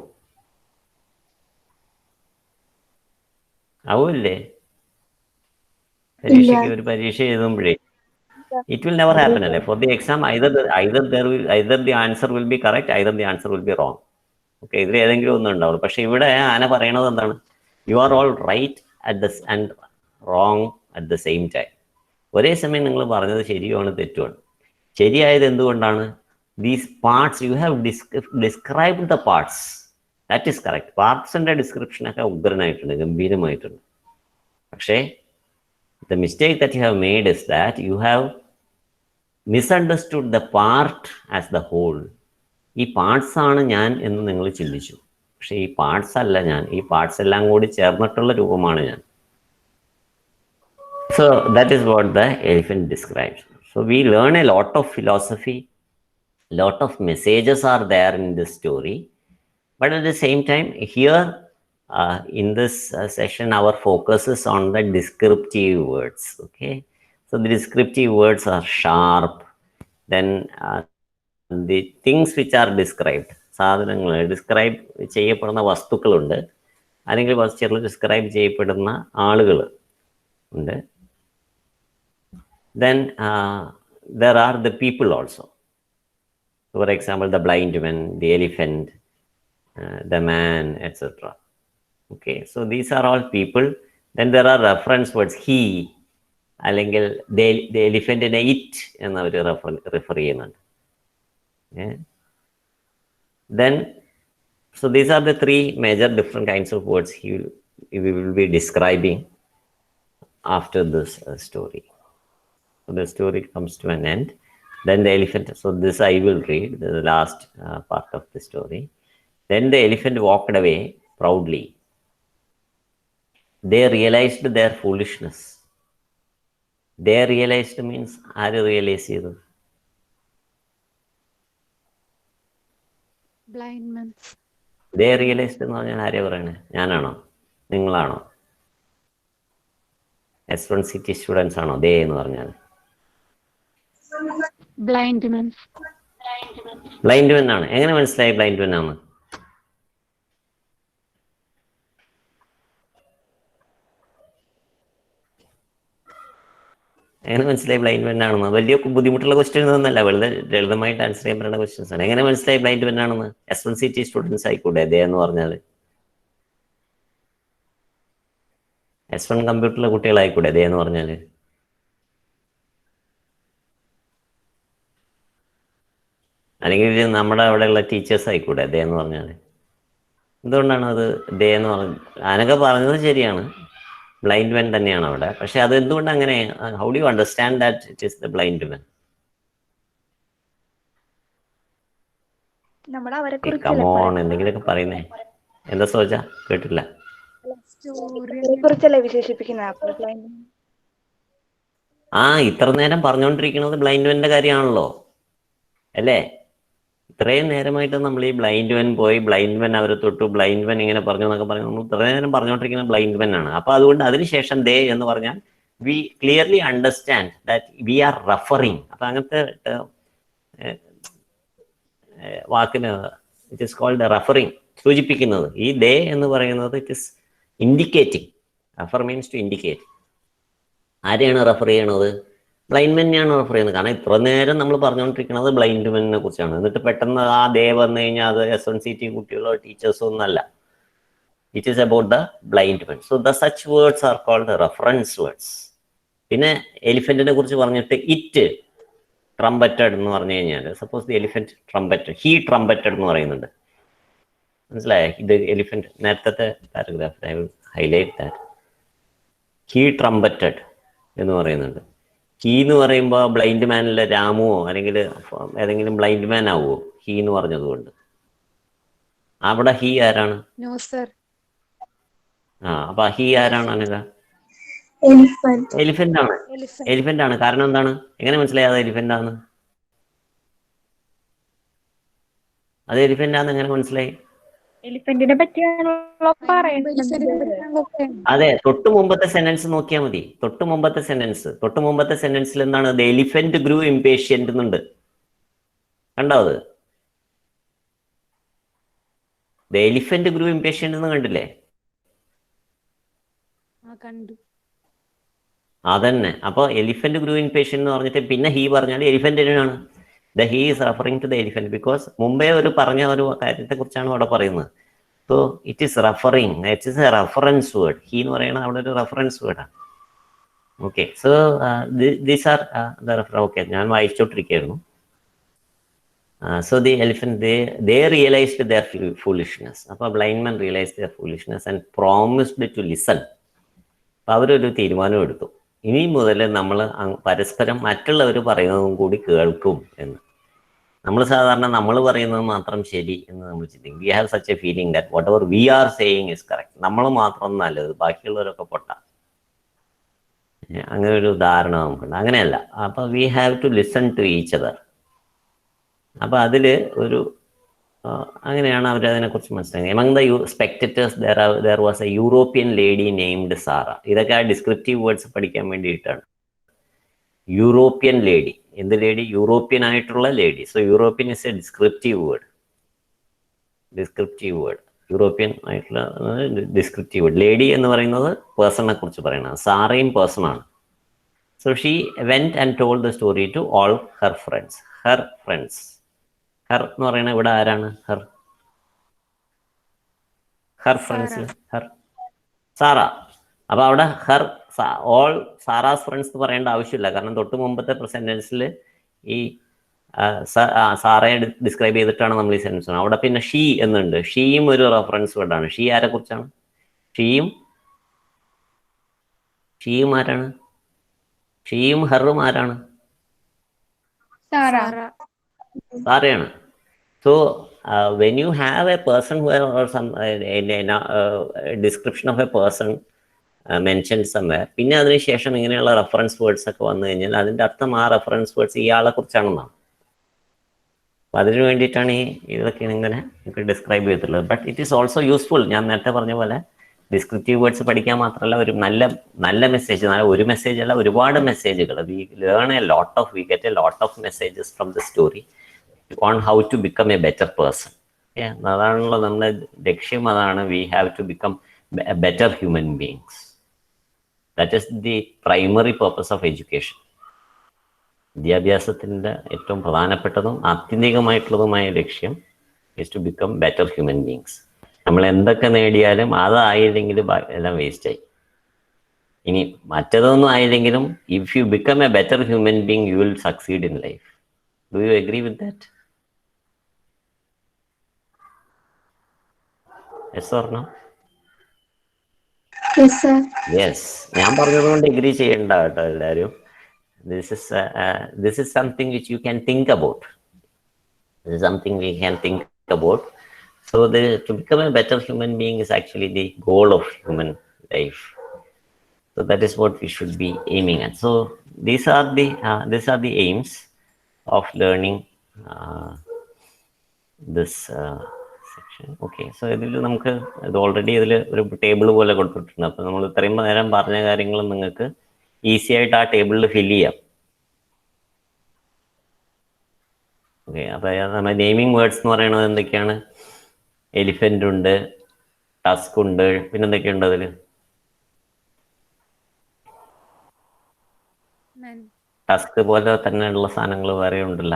ആവുമല്ലേ? പരീക്ഷയ്ക്ക് ഒരു പരീക്ഷ എഴുതുമ്പോഴേ it will never happen, അല്ലേ? For the exam either the answer will be correct, either the answer will be wrong. Okay, ഇതിൽ ഏതെങ്കിലും ഒന്നും ഉണ്ടാവുള്ളൂ. പക്ഷെ ഇവിടെ ആന പറയണത് എന്താണ്? You are all right and wrong at the same time. ഒരേ സമയം നിങ്ങൾ പറഞ്ഞത് ശരിയുമാണ് തെറ്റുമാണ്. ശരിയായത് എന്തുകൊണ്ടാണ്? These parts you have described the parts. That is correct. പാർട്സിന്റെ ഡിസ്ക്രിപ്ഷനൊക്കെ ഉഗ്രനായിട്ടുണ്ട്, ഗംഭീരമായിട്ടുണ്ട്. പക്ഷേ the mistake that you have made is that you have misunderstood the part as the whole. ഈ പാർട്സ് ആണ് ഞാൻ എന്ന് നിങ്ങൾ ചിന്തിച്ചു. പക്ഷെ ഈ പാർട്സ് അല്ല ഞാൻ, ഈ പാർട്സ് എല്ലാം കൂടി ചേർന്നിട്ടുള്ള രൂപമാണ് ഞാൻ. So that is what the elephant describes. So we learn a lot of philosophy, lot of messages are there in this story, but at the same time here in this session our focus is on the descriptive words. Okay, so the descriptive words are sharp, then the things which are described, സാധനങ്ങൾ describe ചെയ്യപ്പെടുന്ന വസ്തുക്കളുണ്ട്, അല്ലെങ്കിൽ describe ചെയ്യപ്പെടുന്ന ആളുകൾ ഉണ്ട്. Then there are the people also. For example, the blind man, the elephant, the man, etc. Okay, so these are all people. Then there are reference words. He, അല്ലെങ്കിൽ the elephant in it എന്ന് അവർ refer ചെയ്യുന്നുണ്ട്. Then, so these are the three major different kinds of words we will be describing after this story. So the story comes to an end. Then the elephant, so this I will read, the last part of the story. Then the elephant walked away proudly. They realized their foolishness. They realized means, are you realize it? Blind man. They realized എന്ന് പറഞ്ഞാൽ ആരെയാ പറയണേ? ഞാനാണോ? നിങ്ങളാണോ? S1 city students ആണോ ദേ എന്ന് പറഞ്ഞാൽ? Blind man. Blind men ആണ്. എങ്ങനെ മനസ്സിലായി ബ്ലൈൻഡ് മെൻ ആണ്? എങ്ങനെ മനസ്സിലായി ബ്ലൈൻഡ് മെൻ ആണെന്ന്? വലിയ ബുദ്ധിമുട്ടുള്ള ക്വസ്റ്റ്യൻ ഒന്നല്ല, വളരെ ലളിതമായിട്ട് ആൻസർ ചെയ്യാൻ പറ്റുന്ന ക്വസ്റ്റ്യൻസ് ആണ്. എങ്ങനെ മനസ്സിലായി ബ്ലൈൻഡ് മെൻ ആണെന്ന്? S1 city സ്റ്റുഡൻസ് ആയിക്കൂടെ ദേ എന്ന് പറഞ്ഞാൽ? S1 കമ്പ്യൂട്ടറിലെ കുട്ടികളായിക്കൂടെ ദേ എന്ന് പറഞ്ഞാൽ? അല്ലെങ്കിൽ നമ്മുടെ അവിടെയുള്ള ടീച്ചേഴ്സ് ആയിക്കൂടെ ദേ എന്ന് പറഞ്ഞാൽ? എന്തുകൊണ്ടാണ് അത് ദേ എന്ന് പറഞ്ഞത്? അനൊക്കെ പറഞ്ഞത് ശരിയാണ്, ബ്ലൈൻഡ് മെൻ തന്നെയാണ് അവിടെ. പക്ഷെ അത് എന്തുകൊണ്ട് അങ്ങനെ? How do you understand that it is the blind men? Come on, എന്തെങ്കിലുമൊക്കെ പറയുന്നേ. എന്താ സോജ? കേട്ടില്ല. ഇത്ര നേരം പറഞ്ഞുകൊണ്ടിരിക്കുന്നത് ബ്ലൈൻഡ് മെന്റെ കാര്യമാണല്ലോ അല്ലേ? ഇത്രയും നേരമായിട്ട് നമ്മൾ ഈ ബ്ലൈൻഡ് മെൻ പോയി, ബ്ലൈൻഡ് മെൻ അവരെ തൊട്ടു, ബ്ലൈൻഡ് മെൻ ഇങ്ങനെ പറഞ്ഞു എന്നൊക്കെ പറഞ്ഞു നമ്മൾ ഇത്ര നേരം പറഞ്ഞുകൊണ്ടിരിക്കുന്നത് ബ്ലൈൻഡ് മെൻ ആണ്. അപ്പൊ അതുകൊണ്ട് അതിനുശേഷം ദേ എന്ന് പറഞ്ഞാൽ we clearly understand that we are referring. അപ്പൊ അങ്ങനത്തെ വാക്കിന് ഇറ്റ് ഇസ് കോൾഡ് റഫറിങ്, സൂചിപ്പിക്കുന്നത്. ഈ ദേ എന്ന് പറയുന്നത് it is indicating. Refer means to indicate. ആരെയാണ് റെഫർ ചെയ്യണത്? ബ്ലൈൻഡ് മെന്നെയാണ് റെഫർ ചെയ്യുന്നത്. കാരണം ഇത്ര നേരം നമ്മൾ പറഞ്ഞുകൊണ്ടിരിക്കുന്നത് ബ്ലൈൻഡ് മെന്നിനെ കുറിച്ചാണ്. എന്നിട്ട് പെട്ടെന്ന് ആ ദേ വന്നു കഴിഞ്ഞാൽ അത് S1 city കുട്ടികളോ ടീച്ചേഴ്സോ ഒന്നല്ല. It is about the blind men. So the such words are called reference words. പിന്നെ എലിഫന്റിനെ കുറിച്ച് പറഞ്ഞിട്ട് ഇറ്റ് ട്രംപറ്റഡ് എന്ന് പറഞ്ഞു കഴിഞ്ഞാൽ, suppose the elephant trumpeted, he trumpeted എന്ന് പറയുന്നുണ്ട്. മനസ്സിലായ? ഇത് എലിഫന്റ് നേരത്തെ paragraph, I will highlight that. He trumpeted എന്ന് പറയുന്നുണ്ട്. ഹീ എന്ന് പറയുമ്പോൾ ബ്ലൈൻഡ് മാനിലെ രാമുവോ അല്ലെങ്കിൽ ഏതെങ്കിലും ബ്ലൈൻഡ് മാൻ ആവുമോ ഹീ എന്ന് പറഞ്ഞതുകൊണ്ട്? അവിടെ ഹീ ആരാണ്? അപ്പൊ ഹീ ആരാണ് അനഘ? എലിഫന്റ് ആണ്. എലിഫന്റ് ആണ്. കാരണം എന്താണ്? എങ്ങനെ മനസ്സിലായത് എലിഫന്റ് ആണ്? അത് എലിഫന്റ് ആണെന്ന് എങ്ങനെ മനസ്സിലായി? എലിഫന്റിനെ പറ്റിയാണല്ലോ പറയുന്നത്. അതെ, തൊട്ട് മുമ്പത്തെ സെന്റൻസ് നോക്കിയാൽ മതി. തൊട്ട് മുമ്പത്തെ സെന്റൻസിൽ എന്താണ്? ദ എലിഫന്റ് ഗ്രൂ ഇംപേഷ്യന്റ് എന്നുണ്ട്. കണ്ടോ? അത് ദ എലിഫന്റ് ഗ്രൂ ഇംപേഷ്യന്റ് എന്ന് കണ്ടില്ലേ? അതന്നെ. അപ്പൊ എലിഫന്റ് ഗ്രൂ ഇംപേഷ്യന്റ് എന്ന് പറഞ്ഞിട്ട് പിന്നെ ഹീ പറഞ്ഞാൽ എലിഫന്റിനാണ്. The he is referring to the elephant because മുമ്പേ പറഞ്ഞ ഒരു കാര്യത്തെ കുറിച്ചാണ് അവിടെ പറയുന്നത്. So it is referring, it is a reference word. He എന്ന് പറയുന്നത് അവിടെ ഒരു റെഫറൻസ് വേർഡാണ്. Okay, so these are the refer. Okay, ഞാൻ വായിച്ചോണ്ടിരിക്കുകയായിരുന്നു. So the elephant they realized their foolishness. അപ്പൊ blind man realized their foolishness and promised to listen. അപ്പൊ അവരൊരു തീരുമാനം എടുത്തു, ഇനി മുതൽ നമ്മൾ പരസ്പരം മറ്റുള്ളവർ പറയുന്നതും കൂടി കേൾക്കും എന്ന്. നമ്മൾ സാധാരണ നമ്മൾ പറയുന്നത് മാത്രം ശരി എന്ന് നമ്മൾ ചിന്തിക്കും. We have such a feeling that whatever we are saying is correct. നമ്മൾ മാത്രം നല്ലത്, ബാക്കിയുള്ളവരൊക്കെ പൊട്ട. അങ്ങനെ ഒരു ധാരണ നമുക്കുണ്ട്. അങ്ങനെയല്ല. അപ്പൊ we have to listen to each other. അപ്പൊ അതില് ഒരു അങ്ങനെയാണ് അവരതിനെ കുറിച്ച് മനസ്സിലാക്കുന്നത്. Among the spectators there was a European lady named Sara. ഇതൊക്കെ ആ ഡിസ്ക്രിപ്റ്റീവ് വേർഡ്സ് പഠിക്കാൻ വേണ്ടിയിട്ടാണ്. യൂറോപ്യൻ ലേഡി, എന്ത് ലേഡി? യൂറോപ്യൻ ആയിട്ടുള്ള lady. So European is a descriptive word. Descriptive word, European ആയിട്ടുള്ള ഡിസ്ക്രിപ്റ്റീവ് വേർഡ്. ലേഡി എന്ന് പറയുന്നത് പേഴ്സണിനെ കുറിച്ച് പറയുന്നത്. സാറയും പേഴ്സൺ ആണ്. So she went and told the story to all her friends. Her friends, her എന്ന് പറയുന്നത് ഇവിടെ ആരാണ്? Her friends, her Sara. അപ്പൊ അവിടെ ഹെർ ഓൾ സാറാസ് ഫ്രണ്ട്സ് എന്ന് പറയേണ്ട ആവശ്യമില്ല. കാരണം തൊട്ട് മുമ്പത്തെ സെന്റൻസിൽ ഈ സാറയെ ഡിസ്ക്രൈബ് ചെയ്തിട്ടാണ് നമ്മൾ ഈ സെന്റൻസ്. അവിടെ പിന്നെ ഷീ എന്നുണ്ട്. ഷീയും ഒരു റെഫറൻസ് വേർഡാണ്. ഷീ ആരെ കുറിച്ചാണ്? ഷീയും ആരാണ്? ഷീയും ഹെറും ആരാണ്? സാറയാണ്. So when you have a person who or some description of a person mentioned somewhere, പിന്നെ അതിനുശേഷം ഇങ്ങനെയുള്ള റെഫറൻസ് വേർഡ്സ് ഒക്കെ വന്നു കഴിഞ്ഞാൽ അതിന്റെ അർത്ഥം ആ റെഫറൻസ് വേർഡ്സ് ഇയാളെ കുറിച്ചാണെന്നാണ്. അപ്പൊ അതിനു വേണ്ടിയിട്ടാണ് ഇതൊക്കെ ഇങ്ങനെ ഡിസ്ക്രൈബ് ചെയ്തിട്ടുള്ളത്. But it is also useful. ഞാൻ നേരത്തെ പറഞ്ഞ പോലെ ഡിസ്ക്രിപ്റ്റീവ് വേർഡ്സ് പഠിക്കാൻ മാത്രമല്ല, ഒരു നല്ല മെസ്സേജ്, ഒരു മെസ്സേജ് അല്ല, ഒരുപാട് മെസ്സേജുകൾ. We get a lot of messages from the story on how to become a better person. അതാണല്ലോ നമ്മുടെ ലക്ഷ്യം. അതാണ്, we have to become a better human beings. That is the primary purpose of education. വിദ്യാഭ്യാസത്തിൻ്റെ ഏറ്റവും പ്രധാനപ്പെട്ടതും ആത്യന്തികമായിട്ടുള്ളതുമായ ലക്ഷ്യം is to become better human beings. നമ്മൾ എന്തൊക്കെ നേടിയാലും അതായില്ലെങ്കിൽ എല്ലാം വേസ്റ്റായി. ഇനി മറ്റതൊന്നും ആയില്ലെങ്കിലും if you become a better human being you will succeed in life. Do you agree with that? Yes or no? Yes, sir. Yes. ഞാൻ പറഞ്ഞതുകൊണ്ട് എഗ്രി ചെയ്യണ്ട കേട്ടോ എല്ലാവരും. This is something which you can think about. This is something we can think about. So to become a better human being is actually the goal of human life. So that is what we should be aiming at. So these are the aims of learning this section. Okay, so ഇതിൽ നമുക്ക് ഇത് already ഇതിൽ ഒരു table പോലെ കൊടുത്തിട്ടുണ്ട്. അപ്പോൾ നമ്മൾ ഇത്രയും നേരം പറഞ്ഞ കാര്യങ്ങൾ നിങ്ങൾക്ക് ഈസി ആയിട്ട് ആ ടേബിളിൽ ഫില്ല് ചെയ്യാം. ഓക്കെ, അപ്പോൾ നമ്മൾ നെയിമിങ് വേർഡ്സ് എന്ന് പറയുന്നത് എന്തൊക്കെയാണ്? എലിഫന്റ് ഉണ്ട്, ടസ്ക് ഉണ്ട്, പിന്നെ എന്തൊക്കെയുണ്ട് അതിൽ? ടസ്ക് പോലെ തന്നെയുള്ള സാധനങ്ങൾ വേറെ ഉണ്ടല്ല.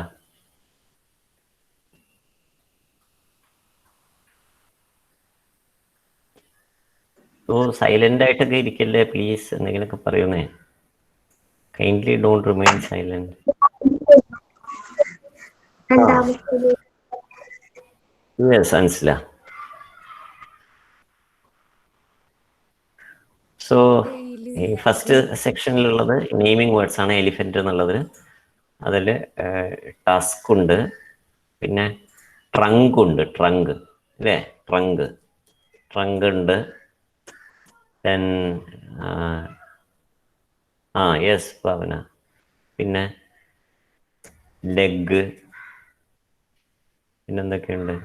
സോ സൈലന്റ് ആയിട്ടൊക്കെ ഇരിക്കല്ലേ പ്ലീസ്, എന്തെങ്കിലുമൊക്കെ പറയുന്നേ. Kindly don't remain silent. Yes, മനസ്സില. സോ ഈ ഫസ്റ്റ് സെക്ഷനിലുള്ളത് നെയിമിങ് വേർഡ്സ് ആണ്. എലിഫന്റ് എന്നുള്ളത്, അതിൽ ടസ്ക് ഉണ്ട്, പിന്നെ ട്രങ്ക് ഉണ്ട്. ട്രങ്ക് അല്ലേ? ട്രങ്ക് ഉണ്ട്. ദെൻ യെസ് ഭാവന. പിന്നെ ലെഗ്, പിന്നെന്തൊക്കെയുണ്ട്?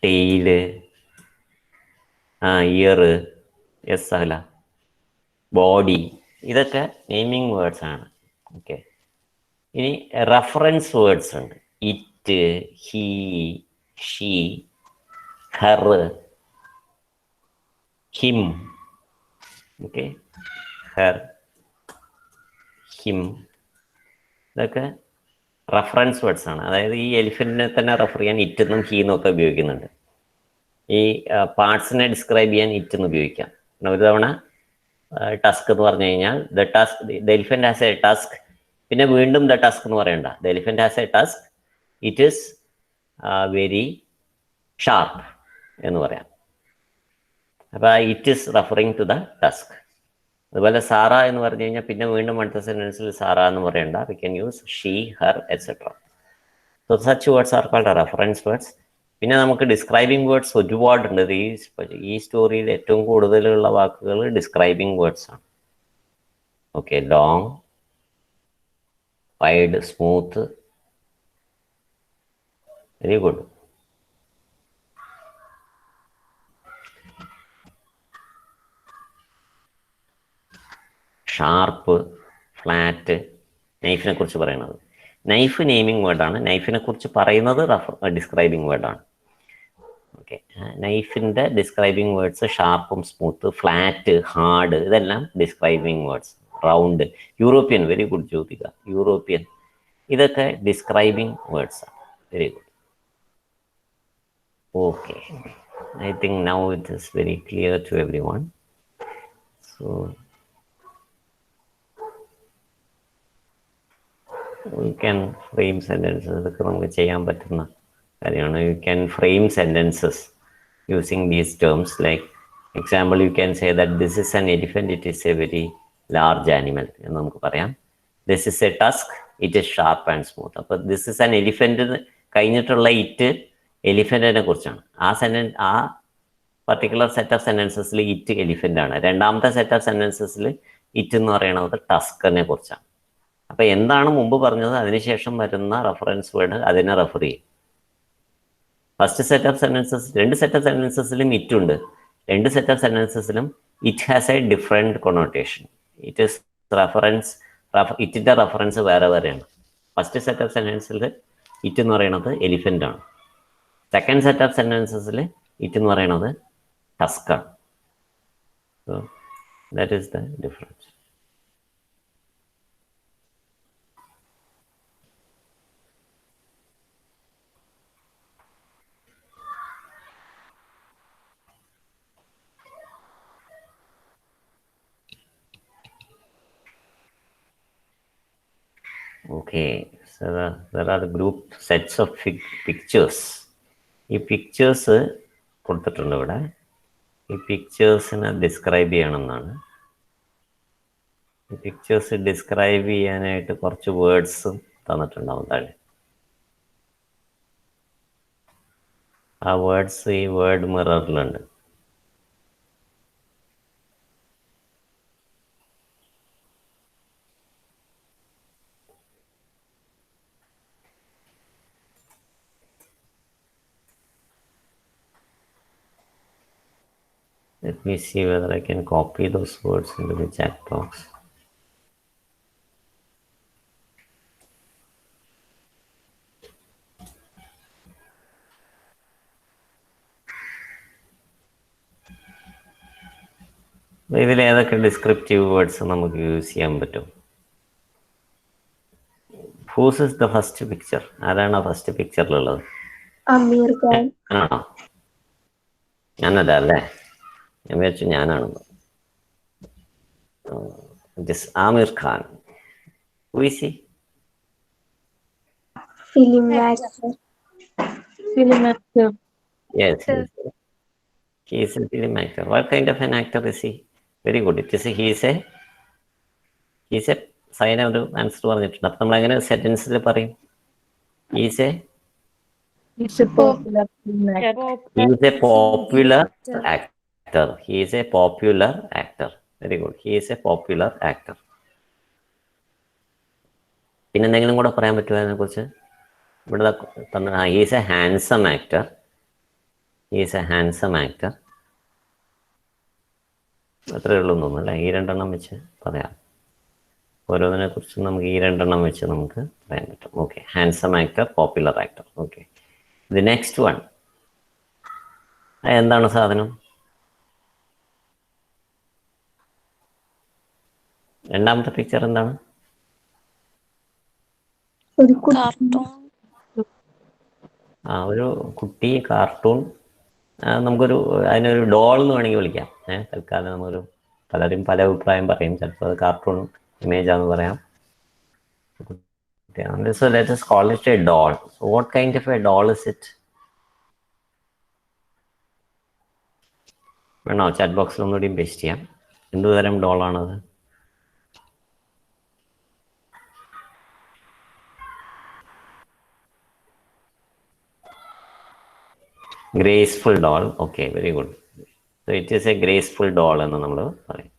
ടെയില്, ഇയർ, യെസ് അല്ല, ബോഡി. ഇതൊക്കെ നെയിമിങ് വേർഡ്സ് ആണ്. ഓക്കെ, ഇനി റെഫറൻസ് വേർഡ്സ് ഉണ്ട്. It, he, she, her, him. Okay, her, him, ഇതൊക്കെ റെഫറൻസ് വേർഡ്സ് ആണ്. അതായത് ഈ എലിഫന്റിനെ തന്നെ റെഫർ ചെയ്യാൻ ഇറ്റ് എന്നും ഹീ എന്നും ഒക്കെ ഉപയോഗിക്കുന്നുണ്ട്. ഈ പാർട്സിനെ ഡിസ്ക്രൈബ് ചെയ്യാൻ ഇറ്റ് എന്ന് ഉപയോഗിക്കാം. ഒരു തവണ ടസ്ക് എന്ന് പറഞ്ഞു കഴിഞ്ഞാൽ the elephant has a tusk, പിന്നെ വീണ്ടും ദ ടസ്ക് എന്ന് പറയണ്ട. The elephant has a tusk, it is very sharp എന്ന് പറയാം. അപ്പോൾ it is referring to the tusk. അതുപോലെ സാറ എന്ന് പറഞ്ഞു കഴിഞ്ഞാൽ പിന്നെ വീണ്ടും അടുത്ത സെന്റൻസിൽ സാറ എന്ന് പറയണ്ട. We can use she, her, etcetera. So such words are called reference words. പിന്നെ നമുക്ക് ഡിസ്ക്രൈബിംഗ് വേർഡ്സ് ഒരുപാടുണ്ട്. ഈ സ്റ്റോറിയിൽ ഏറ്റവും കൂടുതലുള്ള വാക്കുകൾ ഡിസ്ക്രൈബിംഗ് വേർഡ്സ് ആണ്. Okay, long, wide, smooth. Very good. Sharp, flat. നൈഫിനെ കുറിച്ച് പറയുന്നത്. നൈഫ് നെയിമിംഗ് വേർഡാണ്. നൈഫിനെ കുറിച്ച് പറയുന്നത് ഡിസ്ക്രൈബിംഗ് വേർഡാണ്. ഓക്കെ, നൈഫിൻ്റെ ഡിസ്ക്രൈബിംഗ് വേർഡ്സ് ഷാർപ്പും സ്മൂത്ത്, ഫ്ലാറ്റ്, ഹാർഡ്, ഇതെല്ലാം describing words. Round, European, very good Jyothika, European, ഇതൊക്കെ ഡിസ്ക്രൈബിംഗ് വേർഡ്സ് ആണ്. Very good. Okay, I think now it is very clear to everyone. So we can frame sentences. ഇതൊക്കെ നമുക്ക് ചെയ്യാൻ പറ്റുന്ന കാര്യമാണ്. You can frame sentences using these terms. Like example, you can say that this is an elephant, it is a very large animal എന്ന് നമുക്ക് പറയാം. This is a tusk, it is sharp and smooth. അപ്പോൾ this is an elephant കഴിഞ്ഞിട്ടുള്ള it എലിഫന്റിനെ കുറിച്ചാണ്. ആ particular set of സെന്റൻസസിൽ it elephant ആണ്. രണ്ടാമത്തെ സെറ്റ് ഓഫ് സെന്റൻസസിൽ ഇറ്റ് എന്ന് പറയുന്നത് ടസ്കിനെ കുറിച്ചാണ്. അപ്പൊ എന്താണ് മുമ്പ് പറഞ്ഞത് അതിനുശേഷം വരുന്ന റെഫറൻസ് വേർഡ് അതിനെ റെഫർ ചെയ്യും. ഫസ്റ്റ് സെറ്റ് ഓഫ് സെന്റൻസസ്, രണ്ട് സെറ്റ് ഓഫ് സെന്റൻസസിലും ഇറ്റ് ഉണ്ട്. രണ്ട് സെറ്റ് ഓഫ് സെന്റൻസസിലും it has a different connotation. It is reference, ഇറ്റിൻ്റെ റെഫറൻസ് വേറെ വേറെയാണ്. ഫസ്റ്റ് സെറ്റ് ഓഫ് സെന്റൻസിൽ ഇറ്റ് എന്ന് പറയുന്നത് എലിഫൻ്റ് ആണ്. സെക്കൻഡ് സെറ്റ് ഓഫ് സെന്റൻസസിൽ ഇറ്റ് എന്ന് പറയുന്നത് ടസ്കാണ്. So that is the difference. Okay, so there are the group sets of pictures. ഈ പിക്ചേഴ്സ് കൊടുത്തിട്ടുണ്ട് ഇവിടെ. ഈ പിക്ചേഴ്സിനെ ഡിസ്ക്രൈബ് ചെയ്യണമെന്നാണ്. ഈ പിക്ചേഴ്സ് ഡിസ്ക്രൈബ് ചെയ്യാനായിട്ട് കുറച്ച് വേർഡ്സ് തന്നിട്ടുണ്ടാവും താഴെ. ആ വേർഡ്സ് ഈ word മിററിലുണ്ട്. Let me see whether I can copy those words into the chat box. ഇതിൽ ഏതൊക്കെ ഡിസ്ക്രിപ്റ്റീവ് വേർഡ്സ് നമുക്ക് യൂസ് ചെയ്യാൻ പറ്റും? Whose is the first picture? ആരാണ് ഫസ്റ്റ് പിക്ചറിലുള്ളത്? അമീർ ഖാൻ. ആണോ? ഞാനല്ല അല്ലേ? ഞാൻ വിചാരിച്ചു ഞാനാണെന്ന്. It is Amir Khan. Who is he? Film actor. Yes, he is a film actor. What kind of an actor is he? Very good. He is a Saina ഒരു answer പറഞ്ഞിട്ടുണ്ട്. അപ്പൊ നമ്മൾ എങ്ങനെ സെന്റൻസിൽ പറയും? He's a popular actor. He is a popular actor. Very good. He is a popular actor. പിന്നെ എന്തെങ്കിലും കൂടെ പറയാൻ പറ്റുമോ അതിനെ കുറിച്ച്? ഇവിടെ തന്നെ he is a handsome actor. He is a handsome actor. അത്രയേ ഉള്ളൂ തോന്നുന്നു അല്ലേ? ഈ രണ്ടെണ്ണം വെച്ച് പറയാം. ഓരോന്നിനെ കുറിച്ചും നമുക്ക് ഈ രണ്ടെണ്ണം വെച്ച് നമുക്ക് പറയാൻ പറ്റും. Okay, handsome actor, popular actor. Okay, the next one എന്താണ് സാധനം? രണ്ടാമത്തെ പിക്ചർ എന്താണ്? ഒരു കുട്ടി കാർട്ടൂൺ. നമുക്കൊരു അതിനൊരു ഡോൾ എന്ന് വേണമെങ്കിൽ വിളിക്കാം. തൽക്കാലം നമ്മളൊരു പലരും പല അഭിപ്രായം പറയും. ചിലപ്പോൾ അത് കാർട്ടൂൺ ഇമേജ് ആണെന്ന് പറയാം. So let us call it a doll. So what kind of a doll is it? വേണോ ചാറ്റ് ബോക്സിൽ ഒന്നുകൂടി പേസ്റ്റ് ചെയ്യാം. എന്ത് തരം ഡോളാണത്? Graceful doll. Okay, very good. So it is a graceful doll എന്ന് നമ്മൾ പറയും.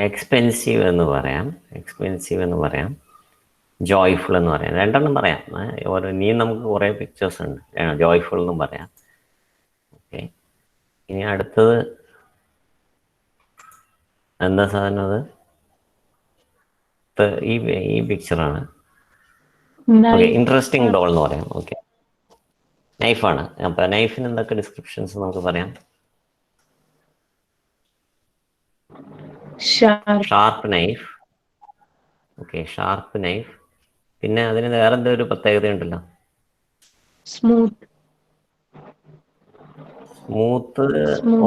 എക്സ്പെൻസീവ് എന്ന് പറയാം, എക്സ്പെൻസീവ് എന്ന് പറയാം, ജോയ്ഫുൾ എന്ന് പറയാം. രണ്ടെണ്ണം പറയാം. ഇനിയും നമുക്ക് കുറേ പിക്ചേഴ്സ് ഉണ്ട്. ജോയ്ഫുൾ എന്നും പറയാം. ഓക്കെ, ഇനി അടുത്തത് എന്താ സാധനം? അത് ഈ പിക്ചറാണ്. ഓക്കെ, ഇൻട്രസ്റ്റിംഗ് ഡോൾ എന്ന് പറയാം. ഓക്കെ, നൈഫാണ്. അപ്പൊ നൈഫിന് എന്തൊക്കെ ഡിസ്ക്രിപ്ഷൻസ് നമുക്ക് പറയാം? Sharp knife. Okay, sharp knife. പിന്നെ അതിന് വേറെ എന്തോ ഒരു പ്രത്യേകത ഉണ്ടല്ലോ, സ്മൂത്ത്.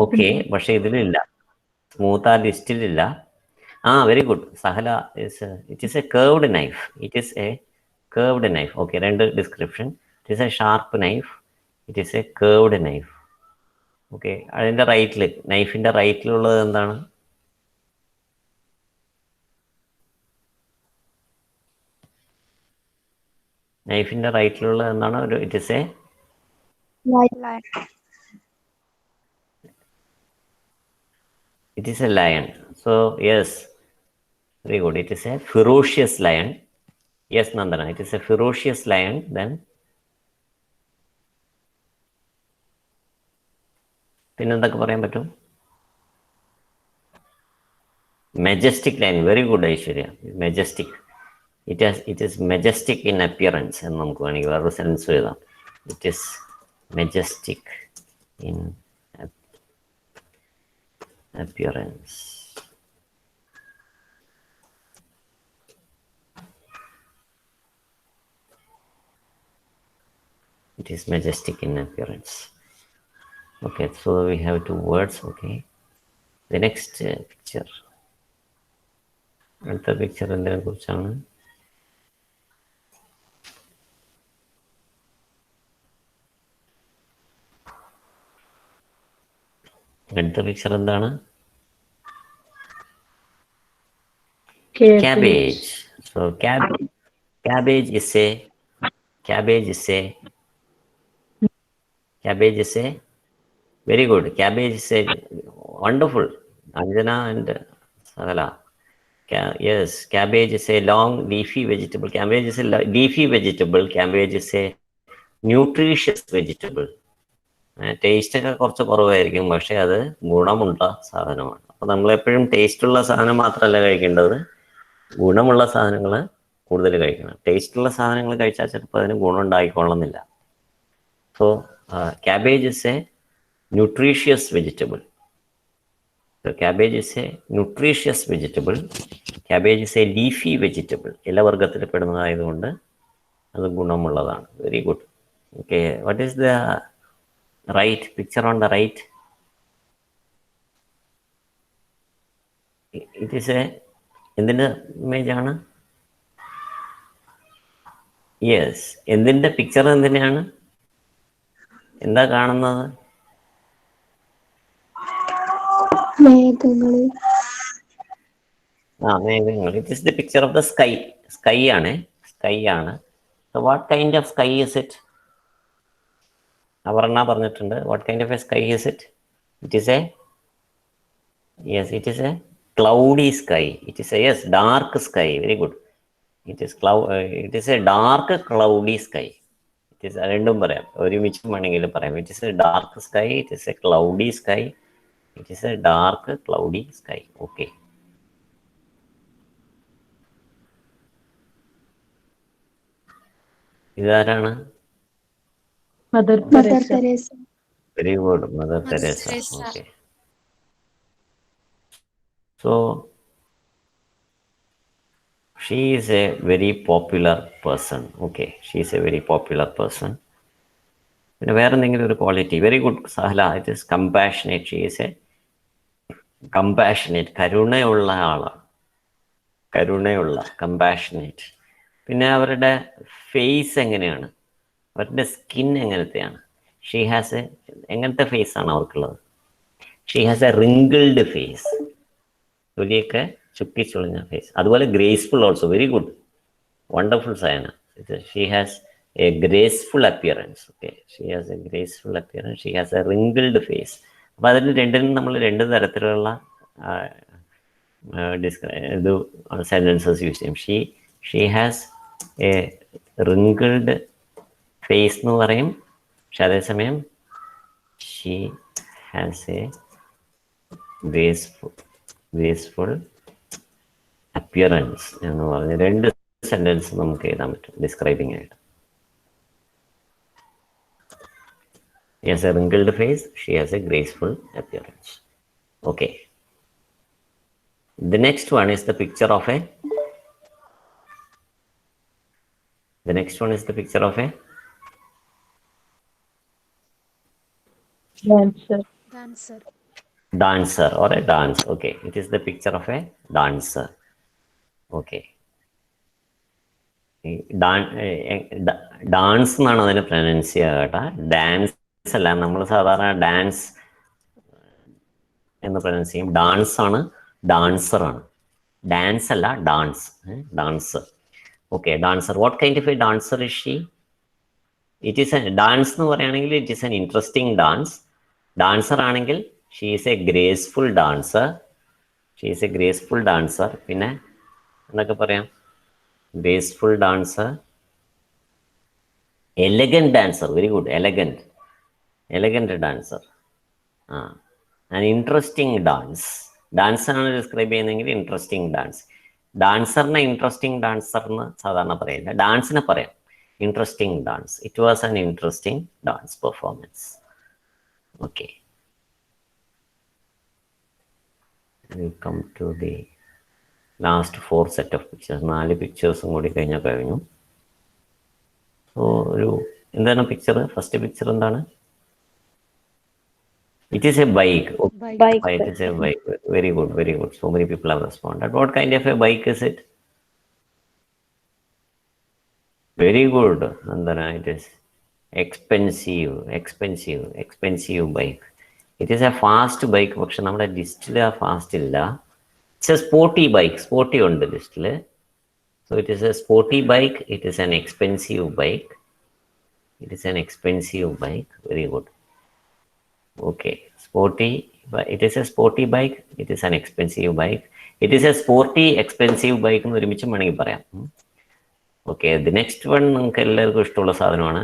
ഓക്കെ, പക്ഷെ ഇതിലില്ല. സ്മൂത്ത് ആ ലിസ്റ്റിലില്ല. Very good Sahala. It is a curved knife. It is a curved knife. Okay, രണ്ട് description. It is a sharp knife, it is a curved knife. Okay, അതിൻ്റെ റൈറ്റിൽ, നൈഫിൻ്റെ റൈറ്റിലുള്ളത് എന്താണ്? നൈഫിൻ്റെ റൈറ്റിലുള്ളത് എന്താണ്? It is a It is a lion. So yes, very good. It is a ferocious lion. Yes, Nandana, it is a ferocious lion. Then പിന്നെന്തൊക്കെ പറയാൻ പറ്റും? Majestic line. Very good Aishwarya. Majestic. It is majestic in appearance എന്ന് നമുക്ക് വേണമെങ്കിൽ വേറൊരു sense എഴുതാം. It is majestic in appearance. It is majestic in appearance. Okay, so we have two words. Okay, the next picture. അടുത്ത picture എന്തിനെ കുറിച്ചാണ്? അടുത്ത picture എന്താണ്? Cabbage. So cabbage is a very good. Cabbage is a wonderful. Anjana and Sagala. Yes, cabbage is a long leafy vegetable. Cabbage is a leafy vegetable. Cabbage is a nutritious vegetable. Taste ഒക്കെ കുറച്ച് കുറവായിരിക്കും, പക്ഷെ അത് ഗുണമുള്ള സാധനമാണ്. അപ്പൊ നമ്മളെപ്പോഴും ടേസ്റ്റുള്ള സാധനം മാത്രമല്ല കഴിക്കേണ്ടത്, ഗുണമുള്ള സാധനങ്ങൾ കൂടുതൽ കഴിക്കണം. ടേസ്റ്റുള്ള സാധനങ്ങൾ കഴിച്ചാൽ ചിലപ്പോൾ അതിന് ഗുണം ഉണ്ടായിക്കൊള്ളുന്നില്ല. So cabbage is a nutritious vegetable. So cabbage is a nutritious vegetable. Cabbage is a leafy vegetable. ഇലവർഗത്തിൽ പെടുന്നതായതുകൊണ്ട് അത് ഗുണമുള്ളതാണ്. Very good. Okay, what is the right picture on the right? It is a എന്തിന്റെ image ആണ്? Yes, എന്തിന്റെ picture എന്തിനാണ്? എന്താ കാണുന്നത്? മേഘങ്ങൾ. മേഘങ്ങൾ. It is the picture of the sky. Sky ആണ്. So what kind of sky is it? Aparna പറഞ്ഞിട്ടുണ്ട്. What kind of a sky is it? It is a cloudy sky. It is a dark sky. Very good. It is a dark cloudy sky. It is രണ്ടും പറയാം, ഒരുമിച്ച് വേണമെങ്കിൽ പറയാം. It is a dark sky. It is a cloudy sky. It is a dark cloudy sky. Okay. ഇതാരാണ്? Mother Teresa. Very good, Mother Teresa. Okay. So she is a very popular person. Okay, she is a very popular person. പിന്നെ വേറെ എന്തെങ്കിലും ഒരു quality? Very good Sahala. It is compassionate. She is a compassionate. കരുണയുള്ള ആളാണ്. Compassionate. പിന്നെ അവരുടെ face എങ്ങനെയാണ്? അവരുടെ സ്കിൻ എങ്ങനത്തെയാണ്? ഷീ ഹാസ് എ എങ്ങനത്തെ ഫേസ് ആണ് അവർക്കുള്ളത്? She has a wrinkled face, തൊലിയൊക്കെ ചുക്കിച്ചുളിഞ്ഞ ഫേസ്. അതുപോലെ graceful also, very good, wonderful Sayana. She has a graceful appearance. Okay, she has a graceful appearance, she has a wrinkled face. അപ്പോൾ അതിന് രണ്ടിനും നമ്മൾ രണ്ട് തരത്തിലുള്ള ഇത് സെൻറ്റൻസസ് യൂസ് ചെയ്യും. She has a wrinkled face എന്ന് പറയും, പക്ഷെ അതേസമയം she has a graceful appearance എന്ന് പറഞ്ഞ് രണ്ട് സെൻറ്റൻസ് നമുക്ക് എഴുതാൻ പറ്റും ഡിസ്ക്രൈബിങ് ആയിട്ട്. She has a wrinkled face, she has a graceful appearance. Okay. The next one is the picture of a dancer or a dance. Okay, it is the picture of a dancer. Okay. Dance എന്നാണ് അതിന് pronounce ചെയ്യുക കേട്ടോ, dance അല്ല. നമ്മൾ സാധാരണ dance എന്ന് pronounce ചെയ്യും. Dance ആണ്, ഡാൻസറാണ്. ഡാൻസ് അല്ല, dance, dancer. Okay, dancer. What kind of a dancer is she? It is a dance എന്ന് പറയുകയാണെങ്കിൽ it is an interesting dance. Dancer ആണെങ്കിൽ she is a graceful dancer. പിന്നെ എന്നൊക്കെ പറയാം, graceful dancer, elegant dancer, very good, elegant dancer, an interesting dance ആണ് describe ചെയ്യുന്നെങ്കിൽ interesting dance. ഡാൻസറിനെ interesting dancer എന്ന് സാധാരണ പറയില്ല, ഡാൻസിനെ പറയാം interesting dance. It was an interesting dance performance. Okay, come to the last 4 set of pictures. 4 പിക്ചേഴ്സും കൂടി കഴിഞ്ഞു. സോ എന്താണ് പിക്ചർ? ഫസ്റ്റ് പിക്ചർ എന്താണ്? It is a bike. It is a bike. Very good. So many people have responded. What kind of a bike is it? Very good, Nandana. It is expensive bike. It is a fast bike. പക്ഷെ നമ്മുടെ ലിസ്റ്റിൽ ആ fast ഇല്ല. It's a sporty bike. Sporty on the list. So it is a sporty bike. It is an expensive bike. Very good. Okay. Sporty. It is a sporty bike. It is an expensive bike. It is a sporty, expensive bike. Okay. The next one നിങ്ങൾക്ക് എല്ലാവർക്കും ഇഷ്ടമുള്ള സാധനമാണ്.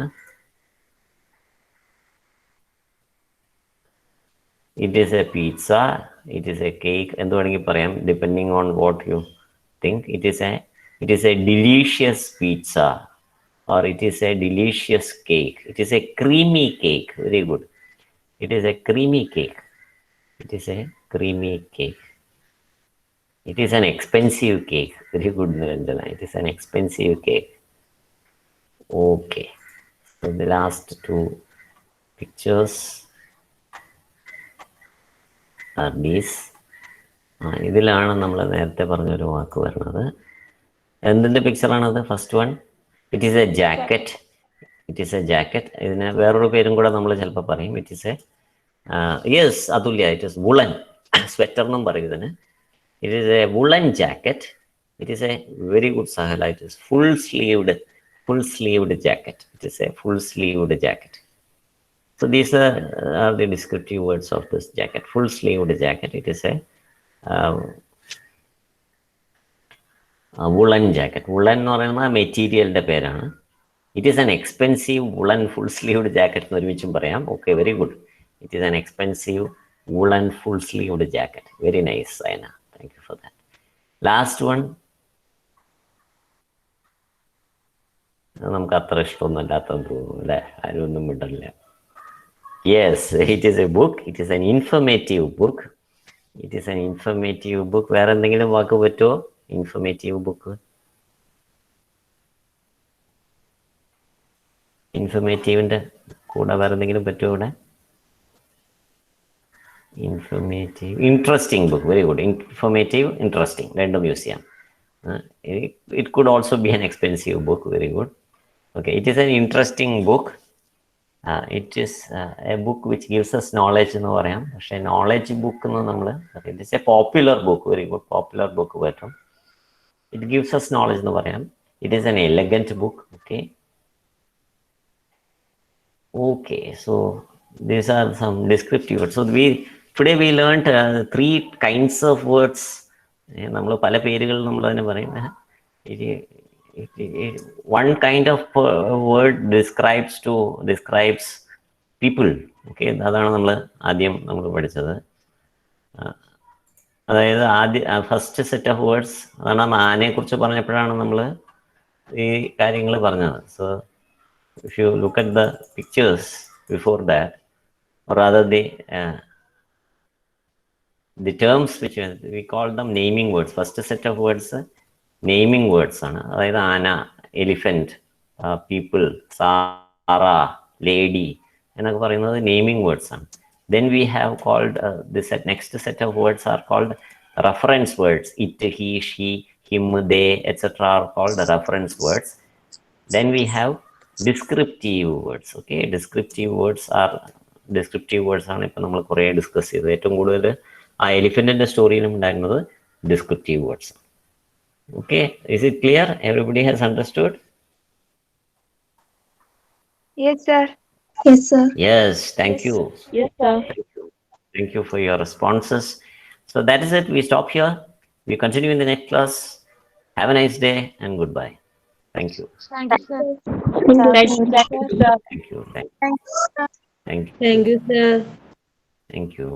It is a pizza. It is a cake. എന്ത് വേണമെങ്കിൽ പറയാം, depending on what you think. It is a delicious pizza, or it is a delicious cake. It is a creamy cake. Very good. It is a creamy cake. It is an expensive cake. Very good, Narendra. It is an expensive cake. Okay. So the last 2 pictures are these. ഇതിലാണ് നമ്മൾ നേരത്തെ പറഞ്ഞൊരു വാക്ക് വരുന്നത്. എന്തിൻ്റെ പിക്ചറാണത്? First one, it is a jacket. ഇതിന് വേറൊരു പേരും കൂടെ നമ്മൾ ചിലപ്പോൾ പറയും. It is a yes Athulya, it is woollen sweater എന്നും പറയും ഇതിന്. It is a woollen jacket. It is a very good Sahala. It is full sleeved jacket. It is a full sleeved jacket. So these are the descriptive words of this jacket. Full sleeved jacket. It is a woolen jacket. Woolen എന്ന് പറയുന്ന മെറ്റീരിയലിൻ്റെ പേരാണ്. It is an expensive woollen full sleeved jacket എന്ന് ഒരുമിച്ചും പറയാം. Okay, very good. It is an expensive woollen full sleeved jacket. Very nice Saina, thank you for that. Last one നമുക്ക് അത്ര ഇഷ്ടമൊന്നും അല്ലാത്തതെന്ന് തോന്നുന്നു അല്ലേ? ആരും ഒന്നും വിടില്ല. Yes, it is a book. It is an informative book. വേറെ എന്തെങ്കിലും വാക്ക് പറ്റുമോ? Informative book. ഇൻഫർമേറ്റീവിൻ്റെ കൂടെ വേറെ എന്തെങ്കിലും പറ്റുമോ ഇവിടെ? Interesting book. Very good. Informative, interesting രണ്ടും യൂസ് ചെയ്യാം. It could also be an expensive book. Very good. Okay, it is an interesting book. It is a book which gives us knowledge എന്ന് പറയാം. പക്ഷേ നോളജ് ബുക്ക് എന്ന് നമ്മൾ it is A popular book, very good popular book പറ്റും. It gives us knowledge എന്ന് പറയാം. It is an elegant book. Okay, so these are some descriptive words. So today we learned 3 kinds of words. നമ്മൾ പല പേരുകൾ നമ്മൾ തന്നെ പറയും. One kind of word describes people. Okay, അതാണ് നമ്മൾ ആദ്യം നമുക്ക് പഠിച്ചത്. അതായത് ഫസ്റ്റ് സെറ്റ് ഓഫ് വേർഡ്സ് അതാണ് ആനയെ കുറിച്ച് പറഞ്ഞപ്പോഴാണ് നമ്മൾ ഈ കാര്യങ്ങൾ പറഞ്ഞത്. So if you look at the pictures before that, or rather the terms which we call them naming words. First set of words naming words ആണ്. അതായത് ആന, എലിഫന്റ്, പീപ്പിൾ, സാറ, ലേഡി എന്നൊക്കെ പറയുന്നത് naming words ആണ്. Then we have called this next set of words are called reference words. It, he, she, him, they, etc. are called reference words. Then we have descriptive words. Okay, descriptive words ആണ് ഇപ്പൊ നമ്മൾ കുറെ discuss ചെയ്തത്. ഏറ്റവും കൂടുതൽ ആ എലിഫന്റിന്റെ സ്റ്റോറിയിലും ഉണ്ടായിരുന്നത് descriptive words. Okay, is it clear? Everybody has understood? Yes, sir. Yes, sir. Yes, thank you. Yes, sir. Thank you for your responses. So that is it. We stop here. We continue in the next class. Have a nice day and goodbye. Thank you. Thank you, sir. Thank you, sir. Thank you. Thank you, sir. Thank you.